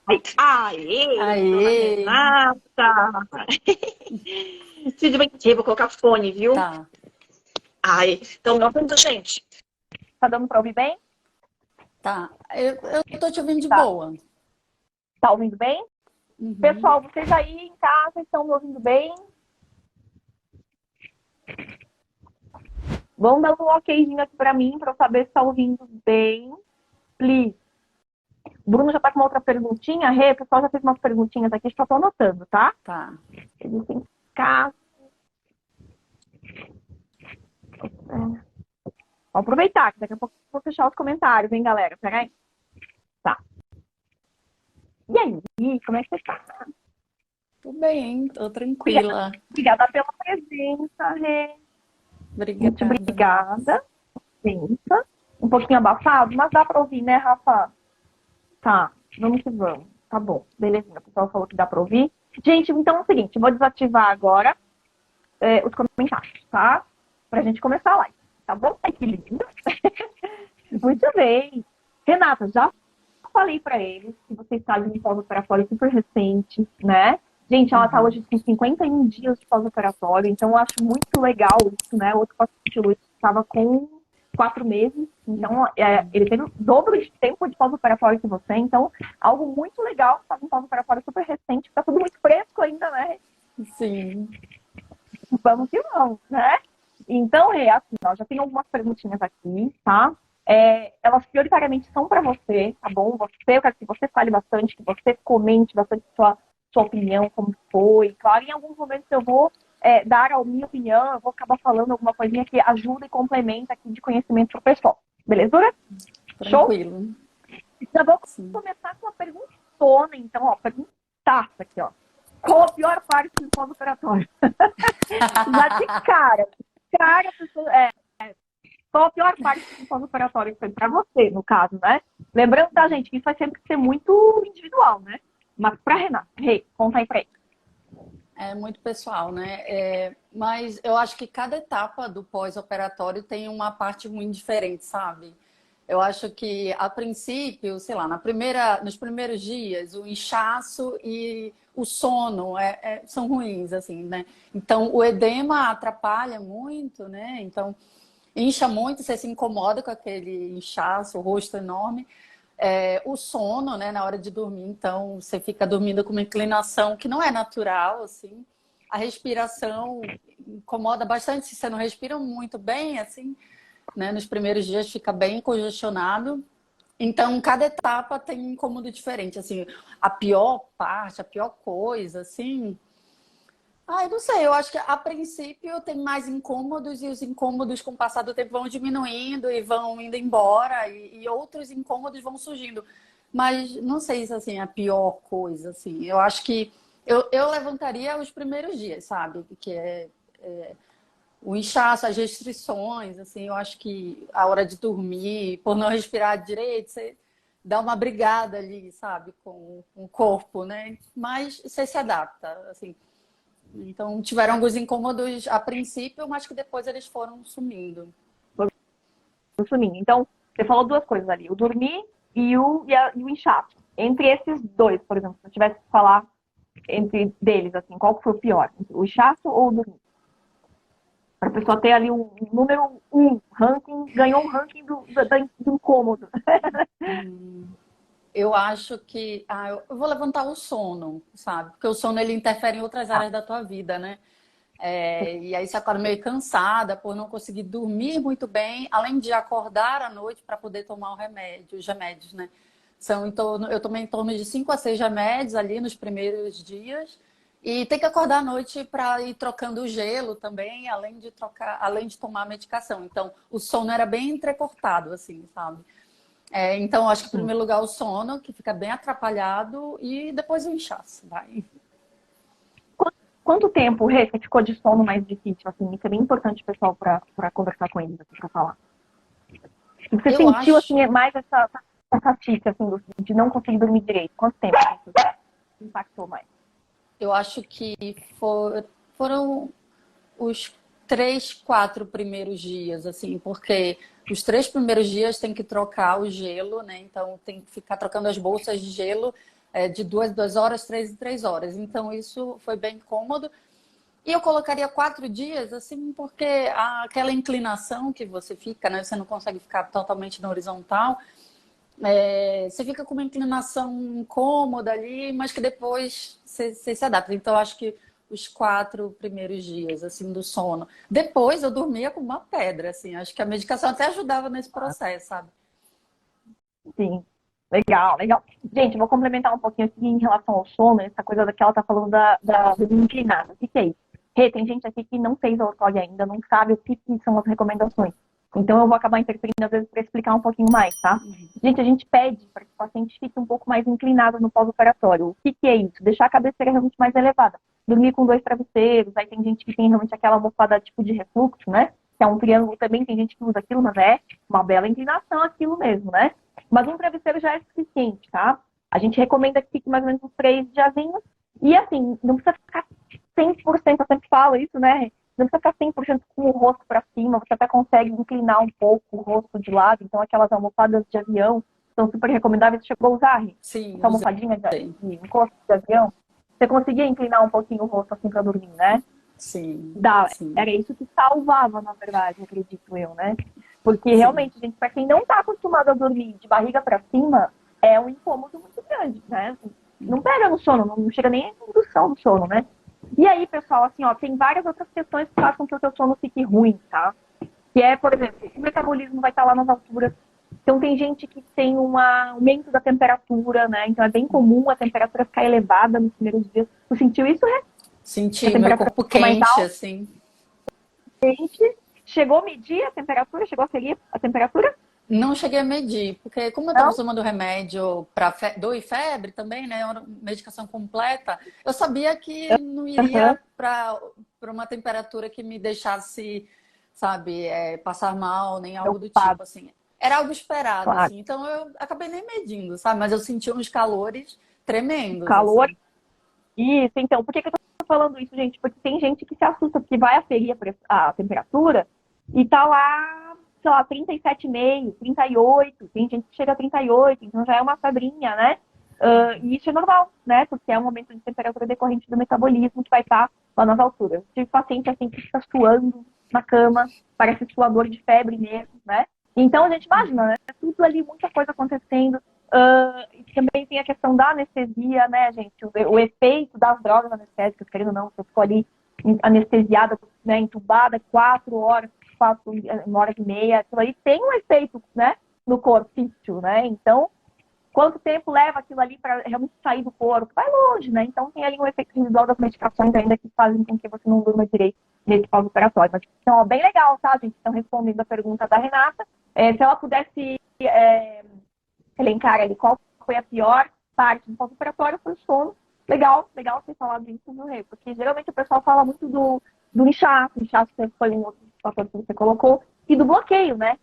Aê, dona Aê! Renata! Tudo bem? Vou colocar fone, viu? Tá, Ai, então, me ouvindo, gente? Tá dando pra ouvir bem? tá. Eu tô te ouvindo de Tá. boa. Tá ouvindo bem? Uhum. Pessoal, vocês aí em casa estão me ouvindo bem? Vão dando um okzinho aqui pra mim, pra eu saber se tá ouvindo bem. Please. O Bruno já tá com uma outra perguntinha. Rê, o pessoal já fez umas perguntinhas aqui, só tô anotando, tá? Tá. Existem casos. Vou aproveitar, que daqui a pouco eu vou fechar os comentários, hein, galera? Peraí. Tá. E aí, como é que você tá? Tudo bem, tô Obrigada, tranquila. obrigada pela presença, Rê. Muito Obrigada. obrigada. Presença. Um pouquinho abafado, mas dá pra ouvir, né, Rafa? Tá, vamos que vamos. Tá bom, belezinha. O pessoal falou que dá pra ouvir. Gente, então é o seguinte, vou desativar agora os comentários, tá? Pra gente começar a live. Tá bom? Ai, que lindo. Muito bem. Renata, já falei pra eles que você está de um pós-operatório super recente, né? Gente, ela tá Uhum. hoje com 51 dias de pós-operatório, então eu acho muito legal isso, né? O outro paciente, Luiz, estava com 4 meses, então ele teve o dobro de tempo de pós-operatório que você, então algo muito legal, estava um pós-operatório super recente, tá tudo muito fresco ainda, né? Sim. Vamos que vamos, né? Então, é assim, ó, já tem algumas perguntinhas aqui, tá? Elas prioritariamente são para você, tá bom? Eu quero que você fale bastante, que você comente bastante sua opinião, como foi. Claro, em alguns momentos eu vou dar a minha opinião, eu vou acabar falando alguma coisinha que ajuda e complementa aqui de conhecimento pro pessoal. Beleza? Show? Tranquilo. Já vou Sim. começar com uma perguntona, então, ó, perguntaça aqui, ó. Qual a pior parte do pós-operatório? Já de cara, a pessoa, qual a pior parte do pós-operatório que foi para você, no caso, né? Lembrando, tá, gente, que isso vai sempre ser muito individual, né? Mas para Renata, conta aí pra ele. É muito pessoal, né? Mas eu acho que cada etapa do pós-operatório tem uma parte muito diferente, sabe? Eu acho que, a princípio, sei lá, nos primeiros dias, o inchaço e o sono são ruins, assim, né? Então, o edema atrapalha muito, né? Então, incha muito, você se incomoda com aquele inchaço, o rosto enorme. O sono, né, na hora de dormir, então você fica dormindo com uma inclinação que não é natural, assim. A respiração incomoda bastante se você não respira muito bem, assim, né? Nos primeiros dias fica bem congestionado. Então, cada etapa tem um incômodo diferente, assim. A pior parte, a pior coisa, assim, ai, não sei, eu acho que a princípio tem mais incômodos e os incômodos com o passar do tempo vão diminuindo e vão indo embora e outros incômodos vão surgindo. Mas não sei se assim, é a pior coisa, assim. Eu acho que eu levantaria os primeiros dias, sabe? Que é o inchaço, as restrições, assim, eu acho que a hora de dormir, por não respirar direito, você dá uma brigada ali, sabe, com o corpo, né? Mas você se adapta, assim. Então, tiveram alguns incômodos a princípio, mas que depois eles foram sumindo. Resumindo, então, você falou duas coisas ali, o dormir e o inchaço. Entre esses dois, por exemplo, se eu tivesse que falar entre deles, assim, qual que foi o pior? O inchaço ou o dormir? Para a pessoa ter ali um número ranking, ganhou um ranking do incômodo. Eu acho que eu vou levantar o sono, sabe? Porque o sono ele interfere em outras Tá. áreas da tua vida, né? E aí você acorda meio cansada por não conseguir dormir muito bem, além de acordar à noite para poder tomar os remédios, né? Eu tomei em torno de 5 a 6 remédios ali nos primeiros dias. E tem que acordar à noite para ir trocando o gelo também, além de tomar a medicação. Então, o sono era bem entrecortado, assim, sabe? Então, acho que em Sim. primeiro lugar o sono, que fica bem atrapalhado, e depois o inchaço, vai. Quanto tempo, Rê, você ficou de sono mais difícil? Assim, isso é bem importante, pessoal, para conversar com eles, aqui, para falar. E você Eu sentiu, assim, acho, mais essa fatiga, assim, de não conseguir dormir direito? Quanto tempo isso impactou mais? eu acho que foram os 3, 4 primeiros dias, assim, porque os 3 primeiros dias tem que trocar o gelo, né? Então tem que ficar trocando as bolsas de gelo de 2 horas, 3 em 3 horas. Então, isso foi bem cômodo. E eu colocaria 4 dias, assim, porque aquela inclinação que você fica, né? Você não consegue ficar totalmente na horizontal. Você fica com uma inclinação incômoda ali, mas que depois você se adapta. Então, eu acho que os 4 primeiros dias, assim, do sono. Depois, eu dormia com uma pedra, assim. Acho que a medicação até ajudava nesse processo, sabe? Sim. Legal, legal. Gente, vou complementar um pouquinho aqui em relação ao sono, essa coisa que ela tá falando da inclinada. O que que é isso? Rê, tem gente aqui que não fez a ortog ainda, não sabe o que são as recomendações. Então eu vou acabar interferindo às vezes para explicar um pouquinho mais, tá? Gente, a gente pede para que o paciente fique um pouco mais inclinado no pós-operatório. O que que é isso? Deixar a cabeceira realmente mais elevada. Dormir com 2 travesseiros, aí tem gente que tem realmente aquela almofada tipo de refluxo, né? Que é um triângulo também, tem gente que usa aquilo, mas é uma bela inclinação aquilo mesmo, né? Mas um travesseiro já é suficiente, tá? A gente recomenda que fique mais ou menos uns 3 diazinhos. E assim, não precisa ficar 100%, eu sempre falo isso, né? Não precisa ficar 100% com o rosto para cima, você até consegue inclinar um pouco o rosto de lado. Então, aquelas almofadas de avião são super recomendáveis. Você chegou a usar, Rê? Sim, Essa almofadinha de encosto de avião? Você conseguia inclinar um pouquinho o rosto assim para dormir, né? sim, Dá. sim, Era isso que salvava, na verdade, acredito eu, né? Porque sim. realmente, gente, para quem não está acostumado a dormir de barriga para cima, é um incômodo muito grande, né? Não pega no sono, não chega nem a indução do sono, né? E aí, pessoal, assim, ó, tem várias outras questões que fazem com que o seu sono fique ruim, tá? Que é, por exemplo, o metabolismo vai estar lá nas alturas. Então, tem gente que tem um aumento da temperatura, né? Então, é bem comum a temperatura ficar elevada nos primeiros dias. Tu sentiu isso, né? A Senti meu temperatura corpo ficou mais quente, alta. assim. Chegou a medir a temperatura? Chegou a ferir a temperatura? Não cheguei a medir, porque como eu estava Não? tomando remédio para dor e febre também, né? Uma medicação completa, eu sabia que não Aham, iria para uma temperatura que me deixasse, sabe, passar mal, nem algo do preocupado, tipo, assim. Era algo esperado, claro. assim. Então eu acabei nem medindo, sabe? Mas eu senti uns calores tremendos, Calor. assim. Isso, então, por que que eu tô falando isso, gente? Porque tem gente que se assusta, porque vai aferir a temperatura e tá lá, sei lá, 37,5, 38, tem gente que chega a 38, então já é uma febrinha, né? E isso é normal, né? Porque é um aumento de temperatura decorrente do metabolismo que vai estar lá nas alturas. Tive paciente assim que fica suando na cama, parece suador de febre mesmo, né? Então a gente imagina, né? Tudo ali, muita coisa acontecendo. E também tem a questão da anestesia, né, gente? O efeito das drogas anestésicas, querendo ou não, você ficou ali anestesiada, né, entubada 4 horas, 1 hora e meia, aquilo aí tem um efeito, né, no corpício, né? Então, quanto tempo leva aquilo ali para realmente sair do corpo? Vai longe, né? Então, tem ali um efeito residual das medicações ainda que fazem com que você não durma direito nesse pós-operatório. Então, ó, bem legal, tá, gente? Então, respondendo a pergunta da Renata, se ela pudesse elencar ali qual foi a pior parte do pós-operatório, foi o sono. Legal, legal ter falado isso no Rei, porque geralmente o pessoal fala muito do inchaço foi um outro fator que você colocou, e do bloqueio, né?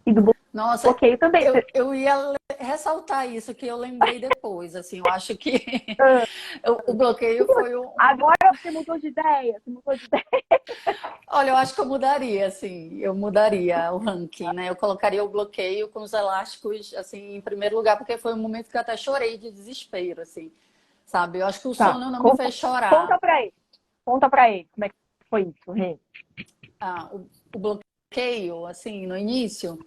E do Nossa, bloqueio também. eu ia ressaltar isso que eu lembrei depois, assim, eu acho que o bloqueio foi Agora você mudou de ideia, você mudou de ideia. Olha, eu acho que eu mudaria, assim, eu mudaria o ranking, né? Eu colocaria o bloqueio com os elásticos, assim, em primeiro lugar, porque foi um momento que eu até chorei de desespero, assim, sabe? Eu acho que o Tá, sono não me fez chorar. conta pra ele. Conta pra ele como é que foi isso, Rê. O bloqueio, assim, no início.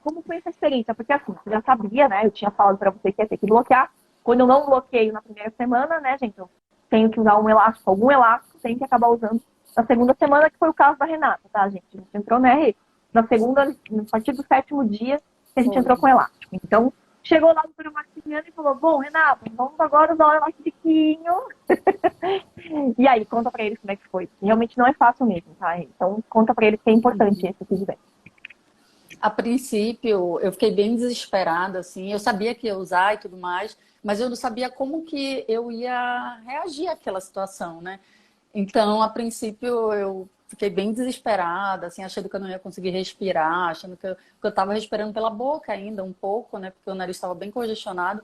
Como foi essa experiência? Porque assim, você já sabia, né? Eu tinha falado pra você que ia ter que bloquear. Quando eu não bloqueio na primeira semana, né, gente, eu tenho que usar um elástico, algum elástico, tenho que acabar usando na segunda semana, que foi o caso da Renata, tá, gente? A gente entrou, né, Rê? Na segunda, a partir do 7º dia, que a gente Foi. entrou com elástico. Então, chegou lá o doutor Maximiano e falou, bom, Renata, vamos agora usar o elastiquinho. E aí, conta pra eles como é que foi. Realmente não é fácil mesmo, tá? Então, conta pra eles que é importante esse feedback. A princípio, eu fiquei bem desesperada, assim. Eu sabia que ia usar e tudo mais, mas eu não sabia como que eu ia reagir àquela situação, né? Então, a princípio, eu fiquei bem desesperada, assim, achando que eu não ia conseguir respirar, achando que eu estava respirando pela boca ainda um pouco, né? Porque o nariz estava bem congestionado.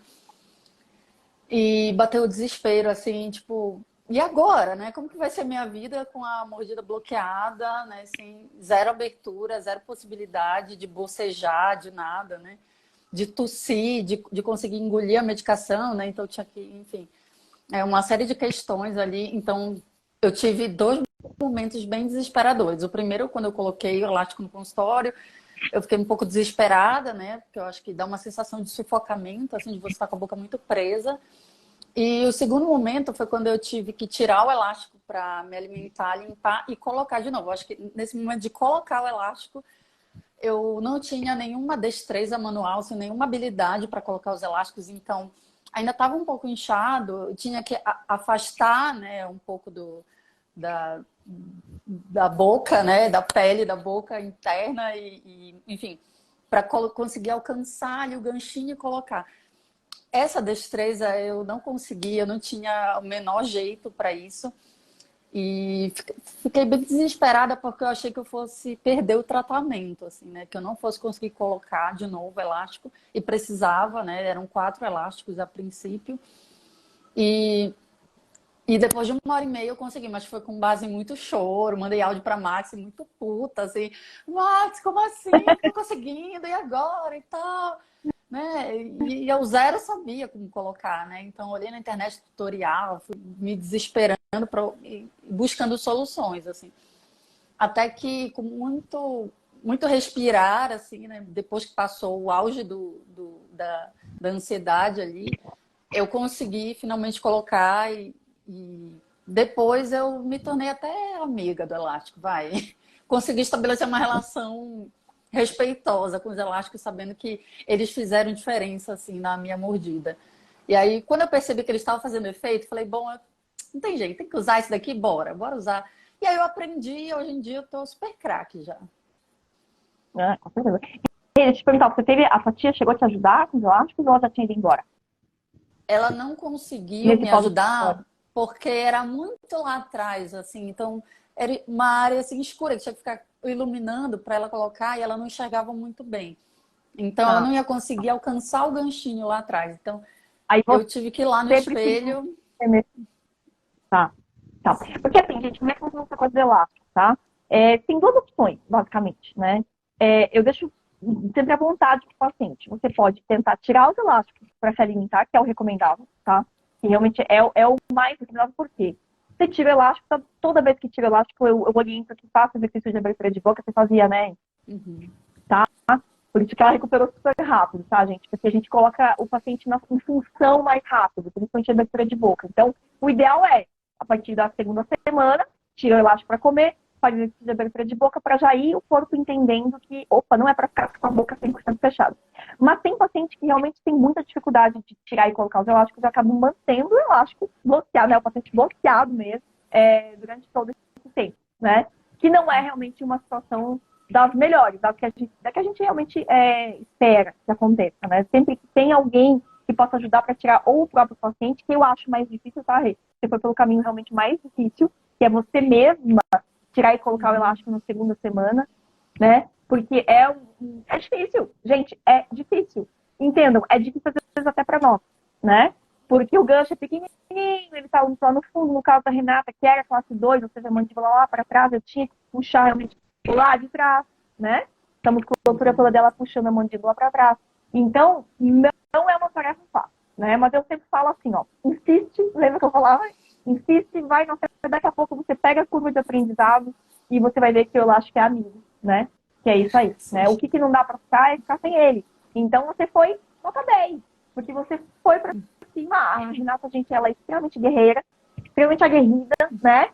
E bateu o desespero, assim, tipo, e agora, né? Como que vai ser minha vida com a mordida bloqueada, né? Assim, zero abertura, zero possibilidade de bocejar, de nada, né? de tossir, de conseguir engolir a medicação, né? Então tinha que, enfim, uma série de questões ali. Então eu tive dois momentos bem desesperadores. O primeiro, quando eu coloquei o elástico no consultório, eu fiquei um pouco desesperada, né? Porque eu acho que dá uma sensação de sufocamento, assim, de você estar com a boca muito presa. E o segundo momento foi quando eu tive que tirar o elástico para me alimentar, limpar e colocar de novo. Eu acho que nesse momento de colocar o elástico, eu não tinha nenhuma destreza manual, assim, nenhuma habilidade para colocar os elásticos, então ainda estava um pouco inchado, eu tinha que afastar, né, um pouco da boca, né, da pele da boca interna enfim, para conseguir alcançar ali o ganchinho e colocar. Essa destreza eu não conseguia, eu não tinha o menor jeito para isso. E fiquei bem desesperada porque eu achei que eu fosse perder o tratamento, assim, né? Que eu não fosse conseguir colocar de novo elástico e precisava, né? Eram 4 elásticos a princípio. E depois de 1h30 eu consegui, mas foi com base em muito choro. Mandei áudio para Max, muito puta, assim. Max, como assim? Não tô conseguindo, e agora? E tal. Né? E eu zero sabia como colocar, né? Então, olhei na internet tutorial, fui me desesperando, buscando soluções, assim. Até que, com muito respirar, assim, né? Depois que passou o auge da ansiedade ali, eu consegui finalmente colocar e depois eu me tornei até amiga do elástico, vai. Consegui estabelecer uma relação respeitosa com os elásticos, sabendo que eles fizeram diferença, assim, na minha mordida. E aí, quando eu percebi que eles estavam fazendo efeito, falei, bom, não tem jeito, tem que usar isso daqui, bora usar. E aí eu aprendi e hoje em dia eu tô super craque já. Com certeza. E deixa eu te perguntar, a sua tia chegou a te ajudar com os elásticos ou ela já tinha ido embora? Ela não conseguiu Nesse me pós-operatório? ajudar porque era muito lá atrás, assim, então era uma área assim escura que tinha que ficar iluminando para ela colocar e ela não enxergava muito bem. Então ela Tá. não ia conseguir alcançar o ganchinho lá atrás. Então Aí eu tive que ir lá no você precisa. espelho. Tá, tá. Porque assim, gente, como é que funciona essa coisa do elástico, tá? Tem duas opções, basicamente, né? Eu deixo sempre à vontade para o paciente. Você pode tentar tirar os elásticos para se alimentar, que é o recomendável, tá? Que realmente é o mais recomendável, por quê? Você tira o elástico, toda vez que tira o elástico, eu oriento que faça exercício de abertura de boca, você fazia, né? Uhum. Tá? Por isso que ela recuperou super rápido, tá, gente? Porque a gente coloca o paciente em função mais rápido, principalmente a abertura de boca. Então, o ideal é, a partir da segunda semana, tira o elástico para comer, faz exercício de abertura de boca para já ir o corpo entendendo que, opa, não é para ficar com a boca 100% fechada. Mas tem paciente que realmente tem muita dificuldade de tirar e colocar os elásticos e acabam mantendo o elástico bloqueado, né? O paciente bloqueado mesmo, durante todo esse tempo, né? Que não é realmente uma situação das melhores, da que a gente realmente espera que aconteça, né? Sempre que tem alguém que possa ajudar para tirar ou o próprio paciente, que eu acho mais difícil, tá, Rê? Você foi pelo caminho realmente mais difícil, que é você mesma tirar e colocar o elástico na segunda semana, né? Porque é difícil, gente, é difícil. Entendam, é difícil às vezes até para nós, né? Porque o gancho é pequenininho, ele tá lá no fundo, no caso da Renata, que era classe 2, ou seja, a mandíbula lá para trás, eu tinha que puxar realmente lá de trás, né? A musculatura toda dela puxando a mandíbula para trás. Então, não é uma tarefa fácil, né? Mas eu sempre falo assim, ó, insiste, lembra que eu falava? Insiste, vai, não sei, daqui a pouco você pega a curva de aprendizado e você vai ver que o elástico é amigo, né? Que é isso aí, né? O que não dá para ficar é ficar sem ele. Então, você foi nota 10, porque você foi para cima. A Renata, gente, ela é extremamente guerreira, extremamente aguerrida, né?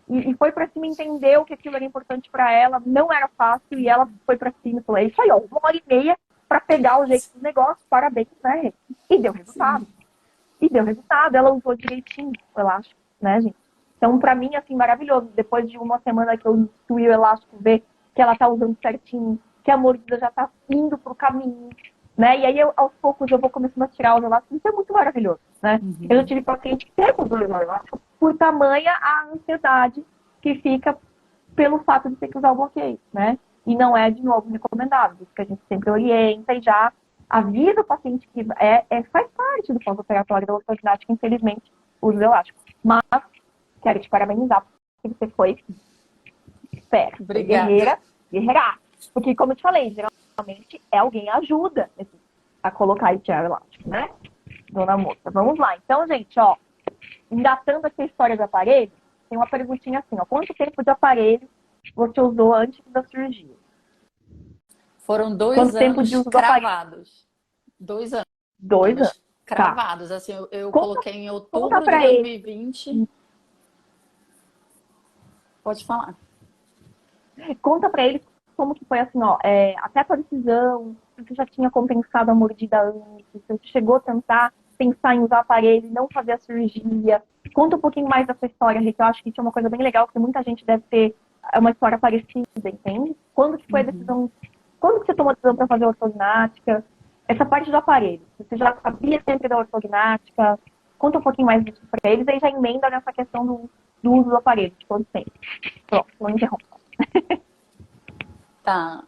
E foi pra cima, entendeu que aquilo era importante pra ela, não era fácil, e ela foi pra cima e falou, é isso aí, ó, 1h30 pra pegar o jeito do negócio, parabéns, né? E deu resultado. Sim. E deu resultado, ela usou direitinho o elástico, né, gente? Então, pra mim, assim, maravilhoso. Depois de uma semana que eu instruí o elástico, ver que ela tá usando certinho, que a mordida já tá indo pro caminho, né? E aí, aos poucos, eu vou começando a tirar os elásticos. Isso é muito maravilhoso, né? Uhum. Eu já tive paciente que recusou o elástico por tamanha a ansiedade que fica pelo fato de ter que usar o bloqueio, né? E não é, de novo, recomendável. Isso que a gente sempre orienta e já avisa o paciente que faz parte do pós-operatório da ortognática, infelizmente, o uso elástico. Mas quero te parabenizar, porque você foi esperta, guerreira. Porque, como eu te falei, geralmente alguém ajuda a colocar esse elástico, né? Dona moça. Vamos lá. Então, gente, ó, engatando aqui a história do aparelho, tem uma perguntinha assim, ó. Quanto tempo de aparelho você usou antes da cirurgia? Foram 2 Quanto tempo de anos uso do aparelho? cravados. 2 2 anos. anos Tá. cravados. Assim, eu Conta, coloquei em conta outubro de pra ele. 2020. Pode falar. Conta pra ele como que foi assim, ó, até a tua decisão, se você já tinha compensado a mordida antes, se você chegou a tentar pensar em usar aparelho e não fazer a cirurgia. Conta um pouquinho mais dessa história, Rita. Eu acho que isso é uma coisa bem legal, porque muita gente deve ter uma história parecida, entende? Quando que foi a Uhum. decisão, quando que você tomou a decisão para fazer a ortognática? Essa parte do aparelho, você já sabia sempre da ortognática? Conta um pouquinho mais disso para eles, aí já emenda nessa questão do uso do aparelho, de todo tempo. Pronto, não interrompa. Tá.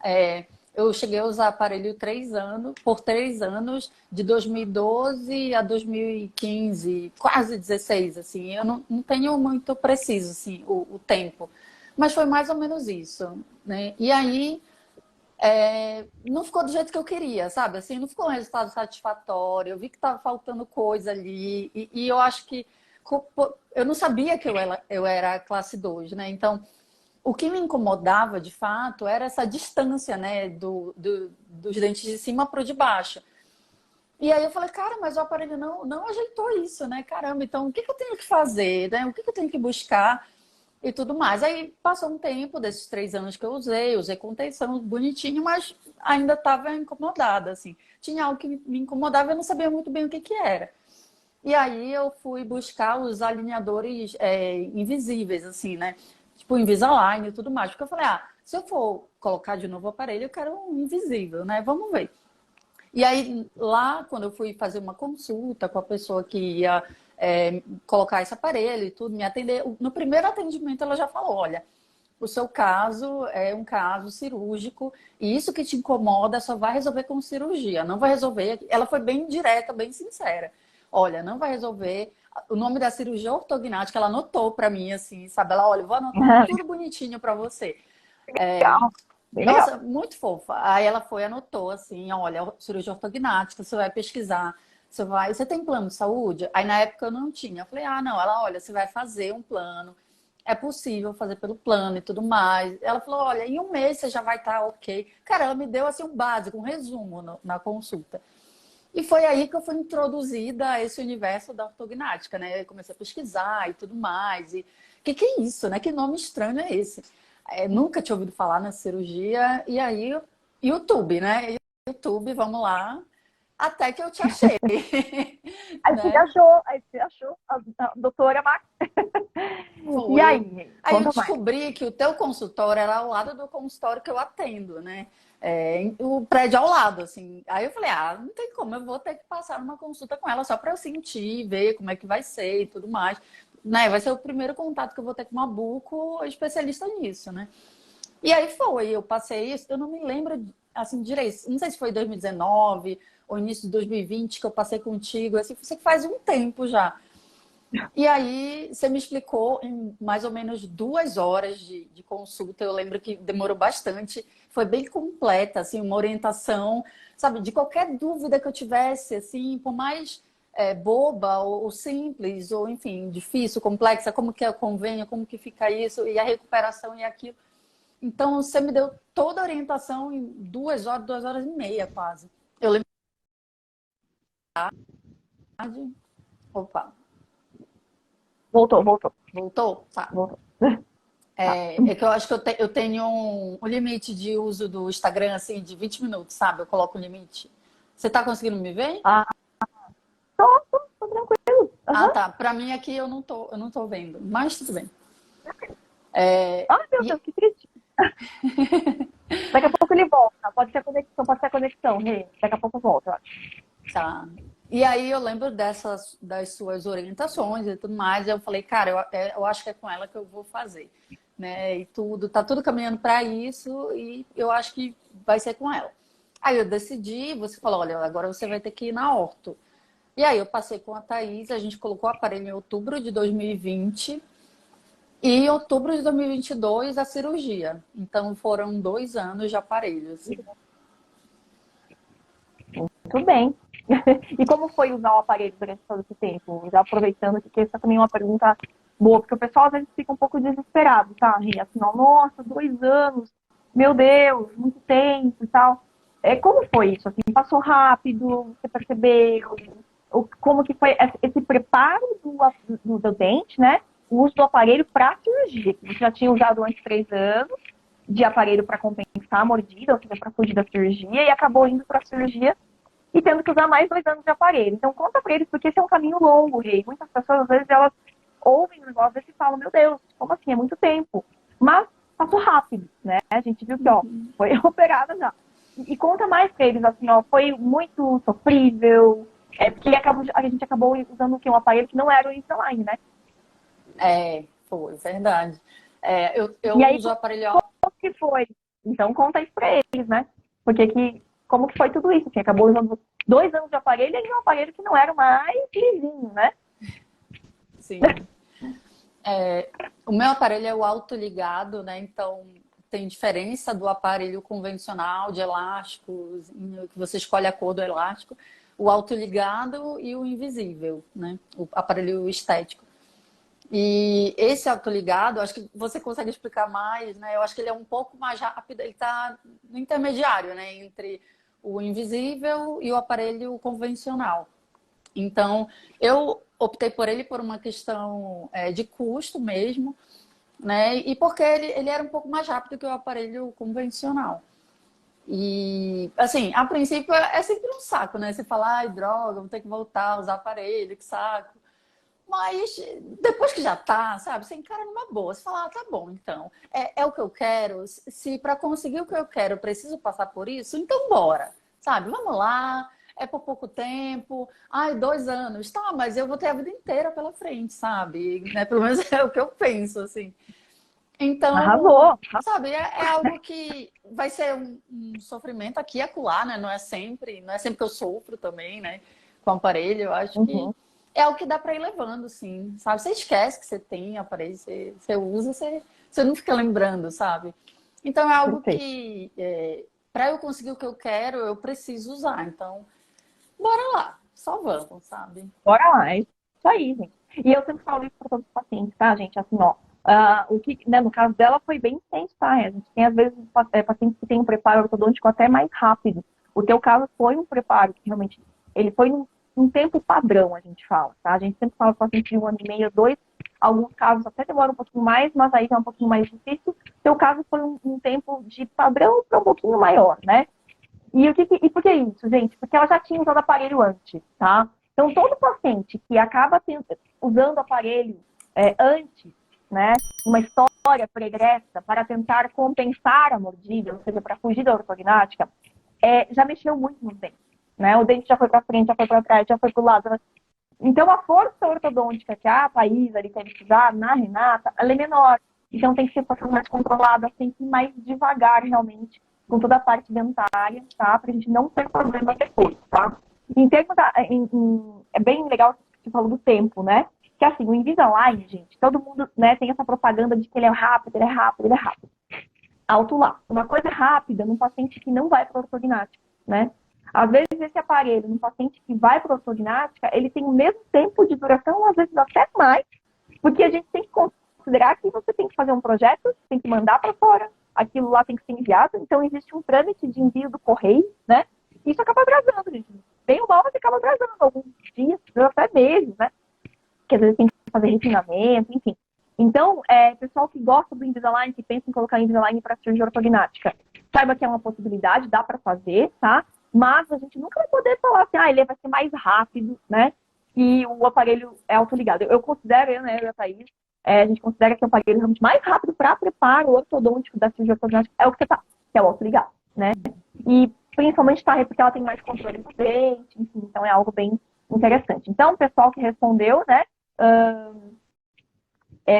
Eu cheguei a usar aparelho 3 anos, por 3 anos, de 2012 a 2015, quase 16, assim. Eu não tenho muito preciso, assim, o tempo. Mas foi mais ou menos isso, né? E aí, não ficou do jeito que eu queria, sabe? Assim, não ficou um resultado satisfatório. Eu vi que estava faltando coisa ali. E eu acho que eu não sabia que eu era classe 2, né? Então, o que me incomodava, de fato, era essa distância, né, dos dentes de cima para o de baixo. E aí eu falei, cara, mas o aparelho não ajeitou isso, né? Caramba, então o que eu tenho que fazer, né? O que eu tenho que buscar e tudo mais. Aí passou um tempo desses 3 anos que eu usei contenção bonitinho, mas ainda estava incomodada, assim. Tinha algo que me incomodava, eu não sabia muito bem o que era. E aí eu fui buscar os alinhadores invisíveis, assim, né? Tipo Invisalign e tudo mais. Porque eu falei, se eu for colocar de novo o aparelho, eu quero um invisível, né? Vamos ver. E aí, lá, quando eu fui fazer uma consulta com a pessoa que ia colocar esse aparelho e tudo, me atender, no primeiro atendimento ela já falou, olha, o seu caso é um caso cirúrgico e isso que te incomoda só vai resolver com cirurgia, não vai resolver. Ela foi bem direta, bem sincera. Olha, não vai resolver. O nome da cirurgia ortognática, ela anotou para mim, assim, sabe? Ela, olha, eu vou anotar tudo bonitinho para você. Legal, bem legal. Nossa, muito fofa. Aí ela foi, anotou assim, olha, cirurgia ortognática, você vai pesquisar, você tem plano de saúde? Aí na época eu não tinha. Eu falei, não, ela, olha, você vai fazer um plano, é possível fazer pelo plano e tudo mais. Ela falou, olha, em um mês você já vai estar ok. Cara, ela me deu assim um básico, um resumo na consulta. E foi aí que eu fui introduzida a esse universo da ortognática, né? Eu comecei a pesquisar e tudo mais. E que é isso, né? Que nome estranho é esse? Nunca tinha ouvido falar na cirurgia. E aí, YouTube, né? YouTube, vamos lá. Até que eu te achei, né? Aí você achou a doutora Max. E Foi. aí, Aí eu conta mais. descobri que o teu consultório era ao lado do consultório que eu atendo, né? O prédio ao lado, assim. Aí eu falei, não tem como, eu vou ter que passar uma consulta com ela só para eu sentir, ver como é que vai ser e tudo mais. Né? Vai ser o primeiro contato que eu vou ter com uma buco especialista nisso, né? E aí foi, eu passei isso, eu não me lembro, assim, direito, não sei se foi 2019 ou início de 2020 que eu passei contigo, assim, sei que faz um tempo já. E aí, você me explicou em mais ou menos 2 horas de consulta. Eu lembro que demorou bastante. Foi bem completa, assim, uma orientação, sabe, de qualquer dúvida que eu tivesse, assim, por mais boba ou simples, ou enfim, difícil, complexa, como que é o convênio, como que fica isso, e a recuperação e aquilo. Então, você me deu toda a orientação em 2 horas, 2 horas e meia, quase. Eu lembro. Opa, Voltou. voltou? Tá. Voltou. Tá. É que eu acho que eu tenho um limite de uso do Instagram, assim, de 20 minutos, sabe? Eu coloco o limite. Você tá conseguindo me ver? Ah, tô tranquilo. Ah, Aham. tá. Pra mim aqui eu não tô vendo, mas tudo bem. Ai, meu E, Deus, que triste. Daqui a pouco ele volta. Pode ser a conexão, Rê. Daqui a pouco volta, eu acho. tá. E aí eu lembro das suas orientações e tudo mais. E eu falei, cara, eu acho que é com ela que eu vou fazer, né? E tudo, tá tudo caminhando para isso e eu acho que vai ser com ela. Aí eu decidi, você falou, olha, agora você vai ter que ir na orto. E aí eu passei com a Thaís, a gente colocou o aparelho em outubro de 2020 e em outubro de 2022 a cirurgia. Então foram 2 anos de aparelho, assim. Tudo bem. E como foi usar o aparelho durante todo esse tempo? Já aproveitando, porque essa também é uma pergunta boa, porque o pessoal às vezes fica um pouco desesperado, tá, Ri? Assim, ó, nossa, 2 anos, meu Deus, muito tempo e tal. Como foi isso? Assim, passou rápido, você percebeu? Como que foi esse preparo do dente, né? O uso do aparelho para cirurgia, que você já tinha usado antes 3 anos de aparelho para compensar a mordida, ou seja, para fugir da cirurgia, e acabou indo para a cirurgia e tendo que usar mais 2 anos de aparelho. Então, conta pra eles, porque esse é um caminho longo, Rei. Muitas pessoas, às vezes, elas ouvem o negócio e falam, meu Deus, como assim? É muito tempo. Mas passou rápido, né? A gente viu que, ó, foi operada já. E conta mais pra eles, assim, ó, foi muito sofrível, porque a gente acabou usando o quê? Um aparelho que não era o Invisalign, né? Foi verdade. Eu E aí, uso o aparelho. como que foi? Então, conta isso pra eles, né? Como que foi tudo isso? Que acabou usando 2 anos de aparelho e um aparelho que não era o mais lisinho, né? Sim. O meu aparelho é o autoligado, né? Então tem diferença do aparelho convencional de elásticos, que você escolhe a cor do elástico, o autoligado e o invisível, né? O aparelho estético. E esse autoligado, acho que você consegue explicar mais, né? Eu acho que ele é um pouco mais rápido, ele está no intermediário, né? Entre o invisível e o aparelho convencional. Então, eu optei por ele por uma questão de custo mesmo, né? E porque ele era um pouco mais rápido que o aparelho convencional. E, assim, a princípio é sempre um saco, né? Você fala, ai, droga, vou ter que voltar a usar aparelho, que saco. Mas depois que já tá, sabe, você encara numa boa. Você fala, tá bom, então. É o que eu quero. Se para conseguir o que eu quero eu preciso passar por isso, então bora. Sabe, vamos lá. É por pouco tempo. Ai, 2 anos. Tá, mas eu vou ter a vida inteira pela frente, sabe? Né? Pelo menos é o que eu penso, assim. Então, Arrasou. sabe, é algo que vai ser um sofrimento aqui e acolá, né? Não é sempre que eu sofro também, né? Com o aparelho, eu acho que Uhum, é algo que dá para ir levando, sim, sabe? Você esquece que você tem aparelho, você usa, você não fica lembrando, sabe? Então é algo perfeito. que, para eu conseguir o que eu quero, eu preciso usar. Então, bora lá, só vamos, sabe? Bora lá, é isso aí, gente. E eu sempre falo isso para todos os pacientes, tá, gente? Assim, ó, o que, né, no caso dela foi bem intenso, tá? A gente tem, às vezes, pacientes que têm um preparo ortodôntico até mais rápido. O teu caso foi um preparo que realmente, ele foi um tempo padrão, a gente fala, tá? A gente sempre fala com paciente de 1 ano e meio, 2, alguns casos até demoram um pouquinho mais, mas aí já é um pouquinho mais difícil. O teu caso foi um tempo de padrão para um pouquinho maior, né? E por que isso, gente? Porque ela já tinha usado aparelho antes, tá? Então, todo paciente que acaba usando aparelho antes, né, uma história pregressa para tentar compensar a mordida, ou seja, para fugir da ortognática, já mexeu muito no dente, né? O dente já foi para frente, já foi para trás, já foi para o lado. Então, a força ortodôntica que a Thaís ali teve que usar na Renata, ela é menor. Então, tem que ser um pouco mais controlada, tem que ir mais devagar, realmente, com toda a parte dentária, tá? Pra gente não ter problema depois, tá? Em termos é bem legal que você falou do tempo, né? Que assim, o Invisalign, gente, todo mundo, né, tem essa propaganda de que ele é rápido, ele é rápido, ele é rápido. Alto lá. Uma coisa rápida num paciente que não vai para ortognática, né? Às vezes esse aparelho, num paciente que vai para ortognática, ele tem o mesmo tempo de duração, às vezes até mais, porque a gente tem que considerar que você tem que fazer um projeto, tem que mandar para fora, aquilo lá tem que ser enviado, então existe um trâmite de envio do correio, né? Isso acaba atrasando, gente. Bem ou mal, você acaba atrasando alguns dias, até meses, né? Que às vezes tem que fazer refinamento, enfim. Então, pessoal que gosta do Invisalign, que pensa em colocar Invisalign para cirurgia ortognática, saiba que é uma possibilidade, dá para fazer, tá? Mas a gente nunca vai poder falar assim, ele vai ser mais rápido, né? E o aparelho é autoligado. Eu considero, né, eu e a Thaís, a gente considera que o aparelho realmente mais rápido para preparo ortodôntico da cirurgia ortognática é o que você tá, que é o autoligado, né? E principalmente tá, porque ela tem mais controle do dente, enfim, então é algo bem interessante. Então, o pessoal que respondeu, né,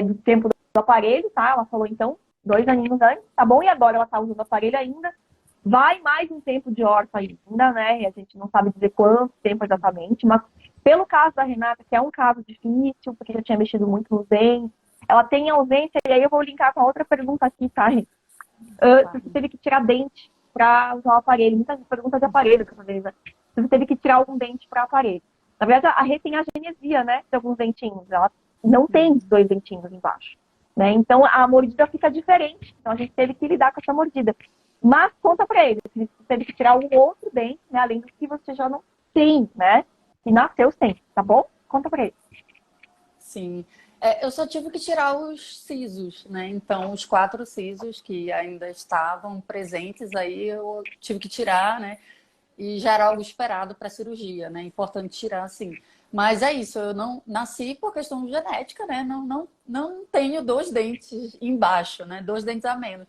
do tempo do aparelho, tá? Ela falou, então, 2 aninhos antes, tá bom? E agora ela tá usando o aparelho ainda. Vai mais um tempo de orto ainda, né? E a gente não sabe dizer quanto tempo exatamente, mas pelo caso da Renata, que é um caso difícil, porque já tinha mexido muito nos dentes, ela tem ausência, e aí eu vou linkar com a outra pergunta aqui, tá, gente? Se você teve que tirar dente para usar o aparelho. Muitas perguntas de aparelho, que se você teve que tirar algum dente para aparelho. Na verdade, a Rê tem a genesia, né? De alguns dentinhos. Ela não tem os 2 dentinhos embaixo. Né? Então, a mordida fica diferente. Então, a gente teve que lidar com essa mordida. Mas conta para ele, se você teve que tirar um outro dente, né? Além do que você já não tem, né? Que nasceu sem, tá bom? Conta para ele. Sim. Eu só tive que tirar os sisos, né? Então, os 4 sisos que ainda estavam presentes, aí eu tive que tirar, né? E já era algo esperado para a cirurgia, né? Importante tirar, assim. Mas é isso, eu não nasci por questão genética, né? Não tenho 2 dentes embaixo, né? 2 dentes a menos.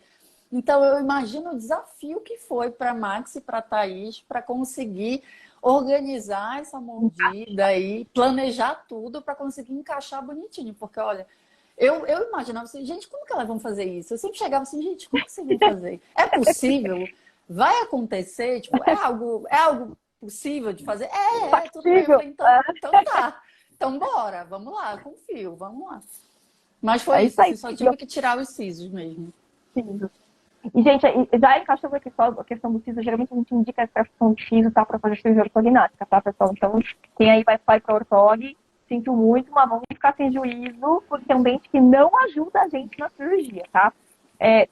Então, eu imagino o desafio que foi para Max e para Thaís para conseguir organizar essa mordida e planejar tudo para conseguir encaixar bonitinho. Porque, olha, eu imaginava assim, gente, como que elas vão fazer isso? Eu sempre chegava assim, gente, como que vocês vão fazer? É possível? Vai acontecer? Tipo, é algo possível de fazer? Tudo bem. Eu falei, então tá. Então bora, vamos lá, confio, vamos lá. Mas foi isso, assim, só tive que tirar os sisos mesmo. Sisos. E, gente, já encaixando aqui só a questão do siso, geralmente a gente indica a extração de siso, tá, para fazer cirurgia ortognática, tá, pessoal? Então, quem aí vai para ortog, sinto muito, mas vamos ficar sem juízo, porque é um dente que não ajuda a gente na cirurgia, tá?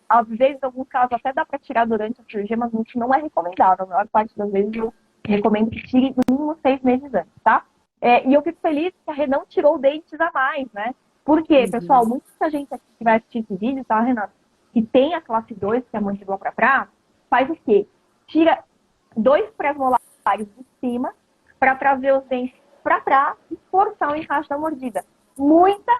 Às vezes, em alguns casos, até dá para tirar durante a cirurgia, mas isso não é recomendável. A maior parte das vezes eu recomendo que tire no mínimo 6 meses antes, tá? E eu fico feliz que a Rê não tirou dentes a mais, né? Por quê, pessoal? Muita gente aqui que vai assistir esse vídeo, tá, Renata? Que tem a classe 2, que é a mandíbula para trás, faz o quê? Tira 2 pré-molares de cima para trazer os dentes para trás e forçar o encaixe da mordida. Muita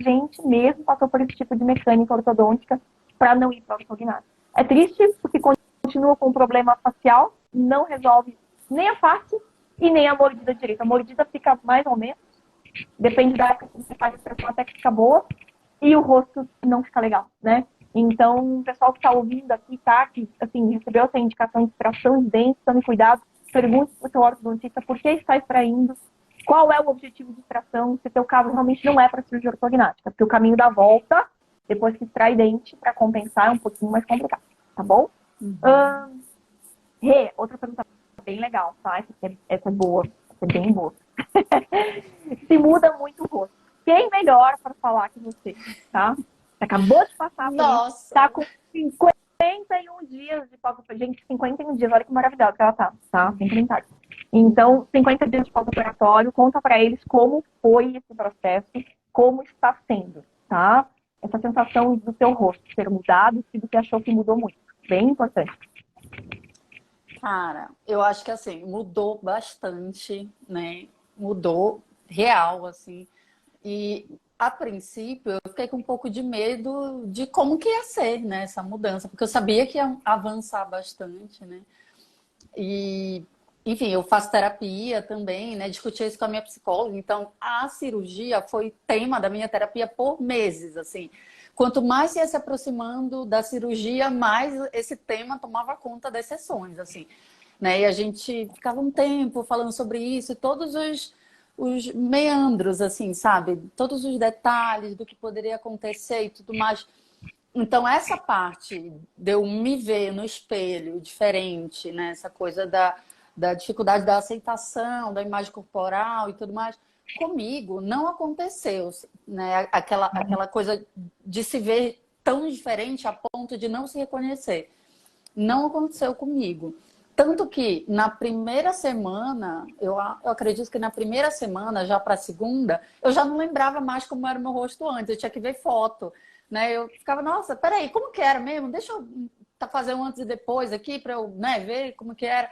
gente mesmo passou por esse tipo de mecânica ortodôntica para não ir para a ortognática. É triste porque continua com um problema facial, não resolve nem a face e nem a mordida direita. A mordida fica mais ou menos, depende da época que você faz a expressão, até que fica boa, e o rosto não fica legal, né? Então, o pessoal que está ouvindo aqui, tá? Que, assim, recebeu essa indicação de extração de dentes, tome cuidado, pergunte para o seu ortodontista por que está extraindo, qual é o objetivo de extração, se o seu caso realmente não é para cirurgia ortognática, porque o caminho da volta, depois que extrai dente, para compensar, é um pouquinho mais complicado, tá bom? Rê, outra pergunta bem legal, tá? Essa é boa, essa é bem boa. Se muda muito o rosto. Quem melhor para falar que você, tá? Você acabou de passar por isso, tá com 51 dias de pós-operatório. Gente, 51 dias, olha que maravilhosa que ela tá sem comentário. Então, 50 dias de pós-operatório, conta para eles como foi esse processo, como está sendo, tá? Essa sensação do seu rosto ser mudado, se você achou que mudou muito. Bem importante. Cara, eu acho que assim, mudou bastante, né? Mudou real, assim. E a princípio eu fiquei com um pouco de medo de como que ia ser, né, essa mudança, porque eu sabia que ia avançar bastante, né? E, enfim, eu faço terapia também, né? Discuti isso com a minha psicóloga, então a cirurgia foi tema da minha terapia por meses, assim. Quanto mais ia se aproximando da cirurgia, mais esse tema tomava conta das sessões, assim, né? E a gente ficava um tempo falando sobre isso, e todos os meandros, assim, sabe? Todos os detalhes do que poderia acontecer e tudo mais. Então, essa parte de eu me ver no espelho diferente, né? Essa coisa da dificuldade da aceitação, da imagem corporal e tudo mais, comigo não aconteceu, né? Aquela coisa de se ver tão diferente a ponto de não se reconhecer. Não aconteceu comigo. Tanto que na primeira semana, eu acredito que na primeira semana, já para a segunda, eu já não lembrava mais como era o meu rosto antes, eu tinha que ver foto, né? Eu ficava, nossa, peraí, como que era mesmo? Deixa eu fazer um antes e depois aqui para eu, né, ver como que era.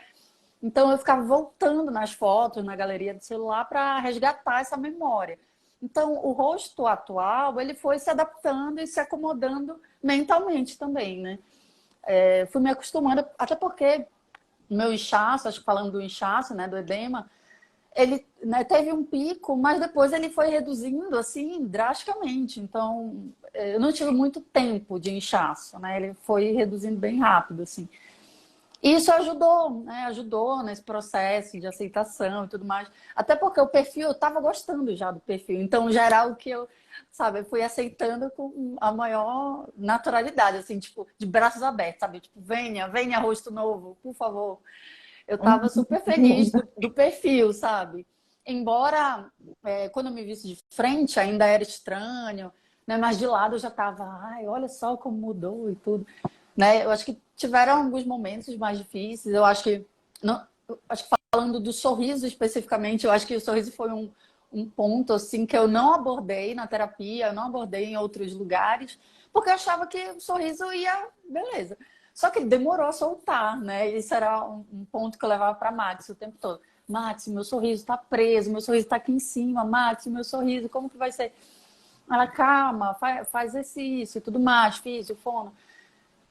Então eu ficava voltando nas fotos, na galeria do celular, para resgatar essa memória. Então o rosto atual, ele foi se adaptando e se acomodando mentalmente também, né? Fui me acostumando, até porque meu inchaço, acho que falando do inchaço, né, do edema, ele, né, teve um pico, mas depois ele foi reduzindo assim drasticamente. Então, eu não tive muito tempo de inchaço, né? Ele foi reduzindo bem rápido, assim. Isso ajudou, né? Ajudou nesse processo de aceitação e tudo mais. Até porque o perfil, eu estava gostando já do perfil. Então, já era algo que eu, sabe, eu fui aceitando com a maior naturalidade, assim, tipo, de braços abertos, sabe? Tipo, venha, venha, rosto novo, por favor. Eu estava super feliz do perfil, sabe? Embora, quando eu me visse de frente, ainda era estranho, né? Mas de lado eu já estava, ai, olha só como mudou e tudo, né? Eu acho que tiveram alguns momentos mais difíceis. Eu acho que, não, eu acho que falando do sorriso especificamente, eu acho que o sorriso foi um ponto assim que eu não abordei na terapia, eu não abordei em outros lugares, porque eu achava que o sorriso ia, beleza. Só que demorou a soltar, né? Isso era um ponto que eu levava para Max o tempo todo. Max, meu sorriso está preso, meu sorriso está aqui em cima. Max, meu sorriso, como que vai ser? Ela, calma, faz exercício e tudo mais, físio, fono.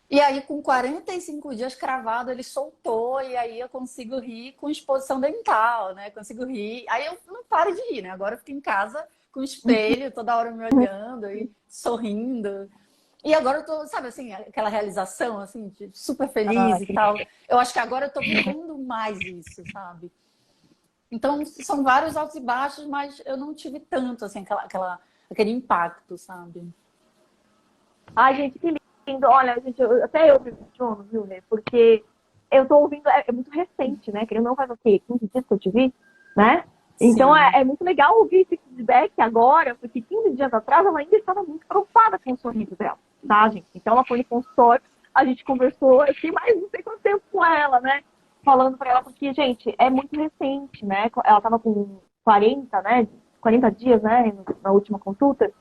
E aí, com 45 dias cravado, ele soltou, e aí eu consigo rir com exposição dental, né? Consigo rir. Aí eu não paro de rir, né? Agora eu fico em casa com o espelho, toda hora me olhando e sorrindo. E agora eu tô, sabe assim, aquela realização, assim, de super Ah, feliz e tal. Eu acho que agora eu tô vivendo mais isso, sabe? Então, são vários altos e baixos, mas eu não tive tanto, assim, aquele impacto, sabe? ai, gente, que lindo. Olha, gente, até eu me emociono, viu, né? Porque eu tô ouvindo, é muito recente, né? Querendo ou não, faz o quê? 15 dias que eu te vi, né? Então Sim. é muito legal ouvir esse feedback agora, porque 15 dias atrás ela ainda estava muito preocupada com o sorriso dela, tá, gente? Então ela foi no consultório, a gente conversou, eu fiquei mais não sei quanto tempo com ela, né? Falando pra ela, porque, gente, é muito recente, né? Ela tava com 40, né? 40 dias, né? Na última consulta.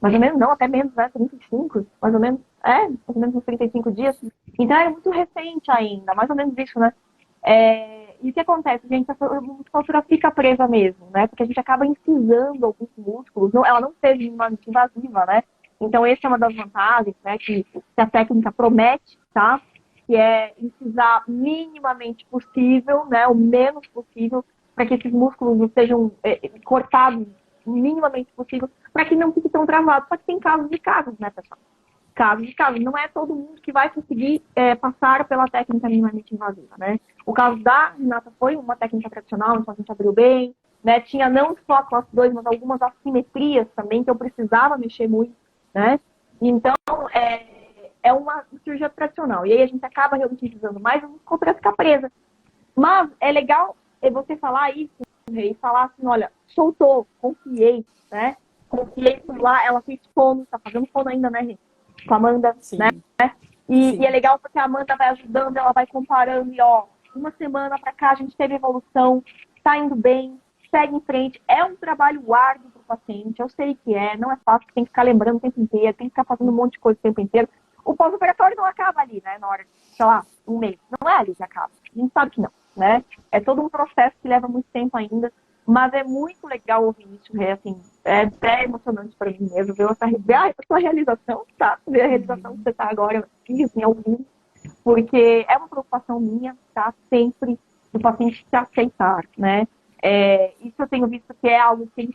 Mais ou menos, não, até menos, né? 35, mais ou menos. Mais ou menos uns 35 dias. Então é muito recente ainda, mais ou menos isso, né? E o que acontece, gente? A musculatura fica presa mesmo, né? Porque a gente acaba incisando alguns músculos. Não, ela não seja minimamente invasiva, né? Então, essa é uma das vantagens, né? Que a técnica promete, tá? Que é incisar minimamente possível, né? O menos possível, para que esses músculos não sejam cortados minimamente possível, para que não fique tão travado. Só que tem casos de casos, né, pessoal? Casos de casos. Não é todo mundo que vai conseguir passar pela técnica minimamente invasiva, né? O caso da Renata foi uma técnica tradicional, então a gente abriu bem, né? Tinha não só a classe 2, mas algumas assimetrias também que eu precisava mexer muito, né? Então, é uma cirurgia tradicional. E aí a gente acaba realmente utilizando mais a musculatura ficar presa. Mas é legal você falar isso, e falar assim, olha, soltou, confiei, né? Confiei, fui lá, ela fez fono, tá fazendo fono ainda, né, gente? Com a Amanda, né? Sim, E é sim. legal porque a Amanda vai ajudando, ela vai comparando, e ó, uma semana pra cá a gente teve evolução, tá indo bem, segue em frente. É um trabalho árduo pro paciente, eu sei que não é fácil, tem que ficar lembrando o tempo inteiro, tem que ficar fazendo um monte de coisa o tempo inteiro. O pós-operatório não acaba ali, né? Na hora de, sei lá, um mês. Não é ali que acaba. A gente sabe que não, né? É todo um processo que leva muito tempo ainda, mas é muito legal ouvir isso, assim, é até emocionante para mim mesmo, ver a sua realização, tá? Ver a realização que você tá agora aqui, assim, ao vivo, porque é uma preocupação minha, tá? Sempre do paciente se aceitar, né? Isso eu tenho visto que é algo que tem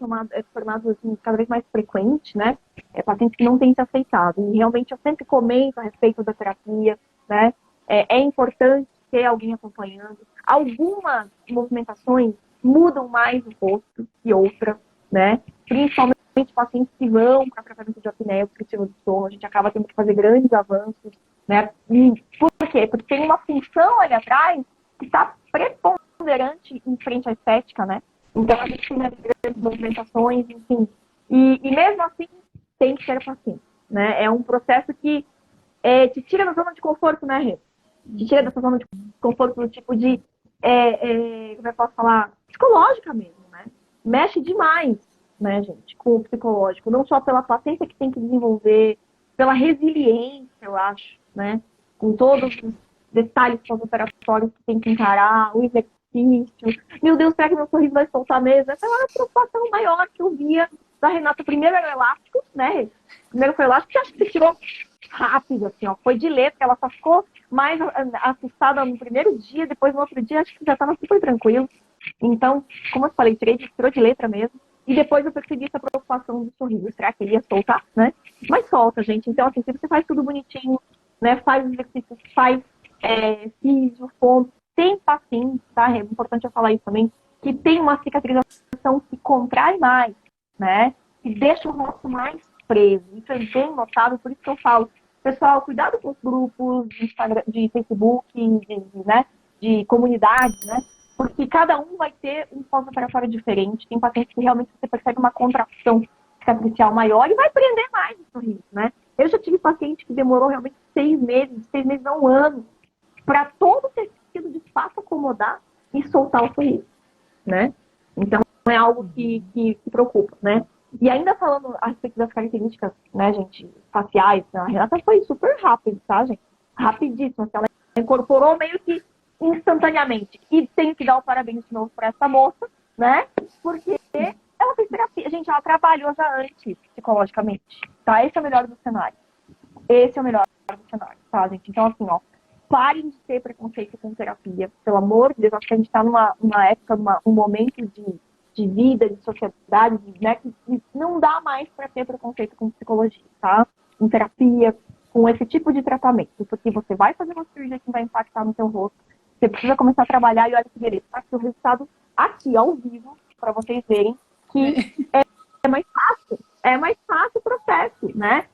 tornado assim, cada vez mais frequente, né? Pacientes que não têm se aceitado. E realmente eu sempre comento a respeito da terapia, né? É importante ter alguém acompanhando. Algumas movimentações mudam mais o rosto que outras, né? Principalmente pacientes que vão para tratamento de apneia obstrutiva do sono, a gente acaba tendo que fazer grandes avanços, né? E por quê? Porque tem uma função ali atrás que está preponderante em frente à estética, né? Então a gente tem as grandes movimentações, enfim. E mesmo assim, tem que ser paciente, né? É um processo que te tira da zona de conforto, né, Rê? Te tira dessa zona de conforto no tipo de, como eu posso falar, psicológica mesmo, né? Mexe demais, né, gente, com o psicológico. Não só pela paciência que tem que desenvolver, pela resiliência, eu acho, né? Com todos os detalhes pós-operatórios que tem que encarar, o exercício. Meu Deus, será que meu sorriso vai soltar mesmo? Essa era a preocupação maior que eu via da Renata. Primeiro era o elástico, né? Primeiro foi o elástico, que acho que você tirou rápido, assim, ó. Foi de letra, ela só ficou mais assustada no primeiro dia, depois no outro dia acho que já estava super tranquilo. Então, como eu falei, tirou de letra mesmo. E depois eu percebi essa preocupação do sorriso. Será que ele ia soltar, né? Mas solta, gente. Então, assim, se você faz tudo bonitinho, né? Faz os exercícios, faz físio, fono. Tem pacientes, tá? É importante eu falar isso também, que tem uma cicatrização que contrai mais, né? Que deixa o rosto mais preso. Isso é bem notável, por isso que eu falo, pessoal, cuidado com os grupos de Instagram, de Facebook, né? De comunidades, né? Porque cada um vai ter um pós-operatório diferente. Tem pacientes que realmente você percebe uma contração cicatricial maior e vai prender mais o sorriso, né? Eu já tive paciente que demorou realmente 6 meses não, um ano, para todo o tecido de fato acomodar e soltar o sorriso, né? Então é algo que preocupa, né? E ainda falando a respeito das características, né, gente, faciais, a Renata foi super rápida, tá, gente? Rapidíssima, assim, ela incorporou meio que instantaneamente. E tenho que dar o parabéns de novo para essa moça, né? Porque ela fez terapia. Gente, ela trabalhou já antes, psicologicamente, tá? Esse é o melhor do cenário. Esse é o melhor do cenário, tá, gente? Então, assim, ó, parem de ter preconceito com terapia. Pelo amor de Deus, acho que a gente está numa época, um momento de vida, de sociedade, né, que não dá mais para ter preconceito com psicologia, tá? Com terapia, com esse tipo de tratamento. Porque você vai fazer uma cirurgia que vai impactar no seu rosto, você precisa começar a trabalhar e olha que beleza, tá aqui o resultado aqui, ao vivo, para vocês verem que é mais fácil o processo, né?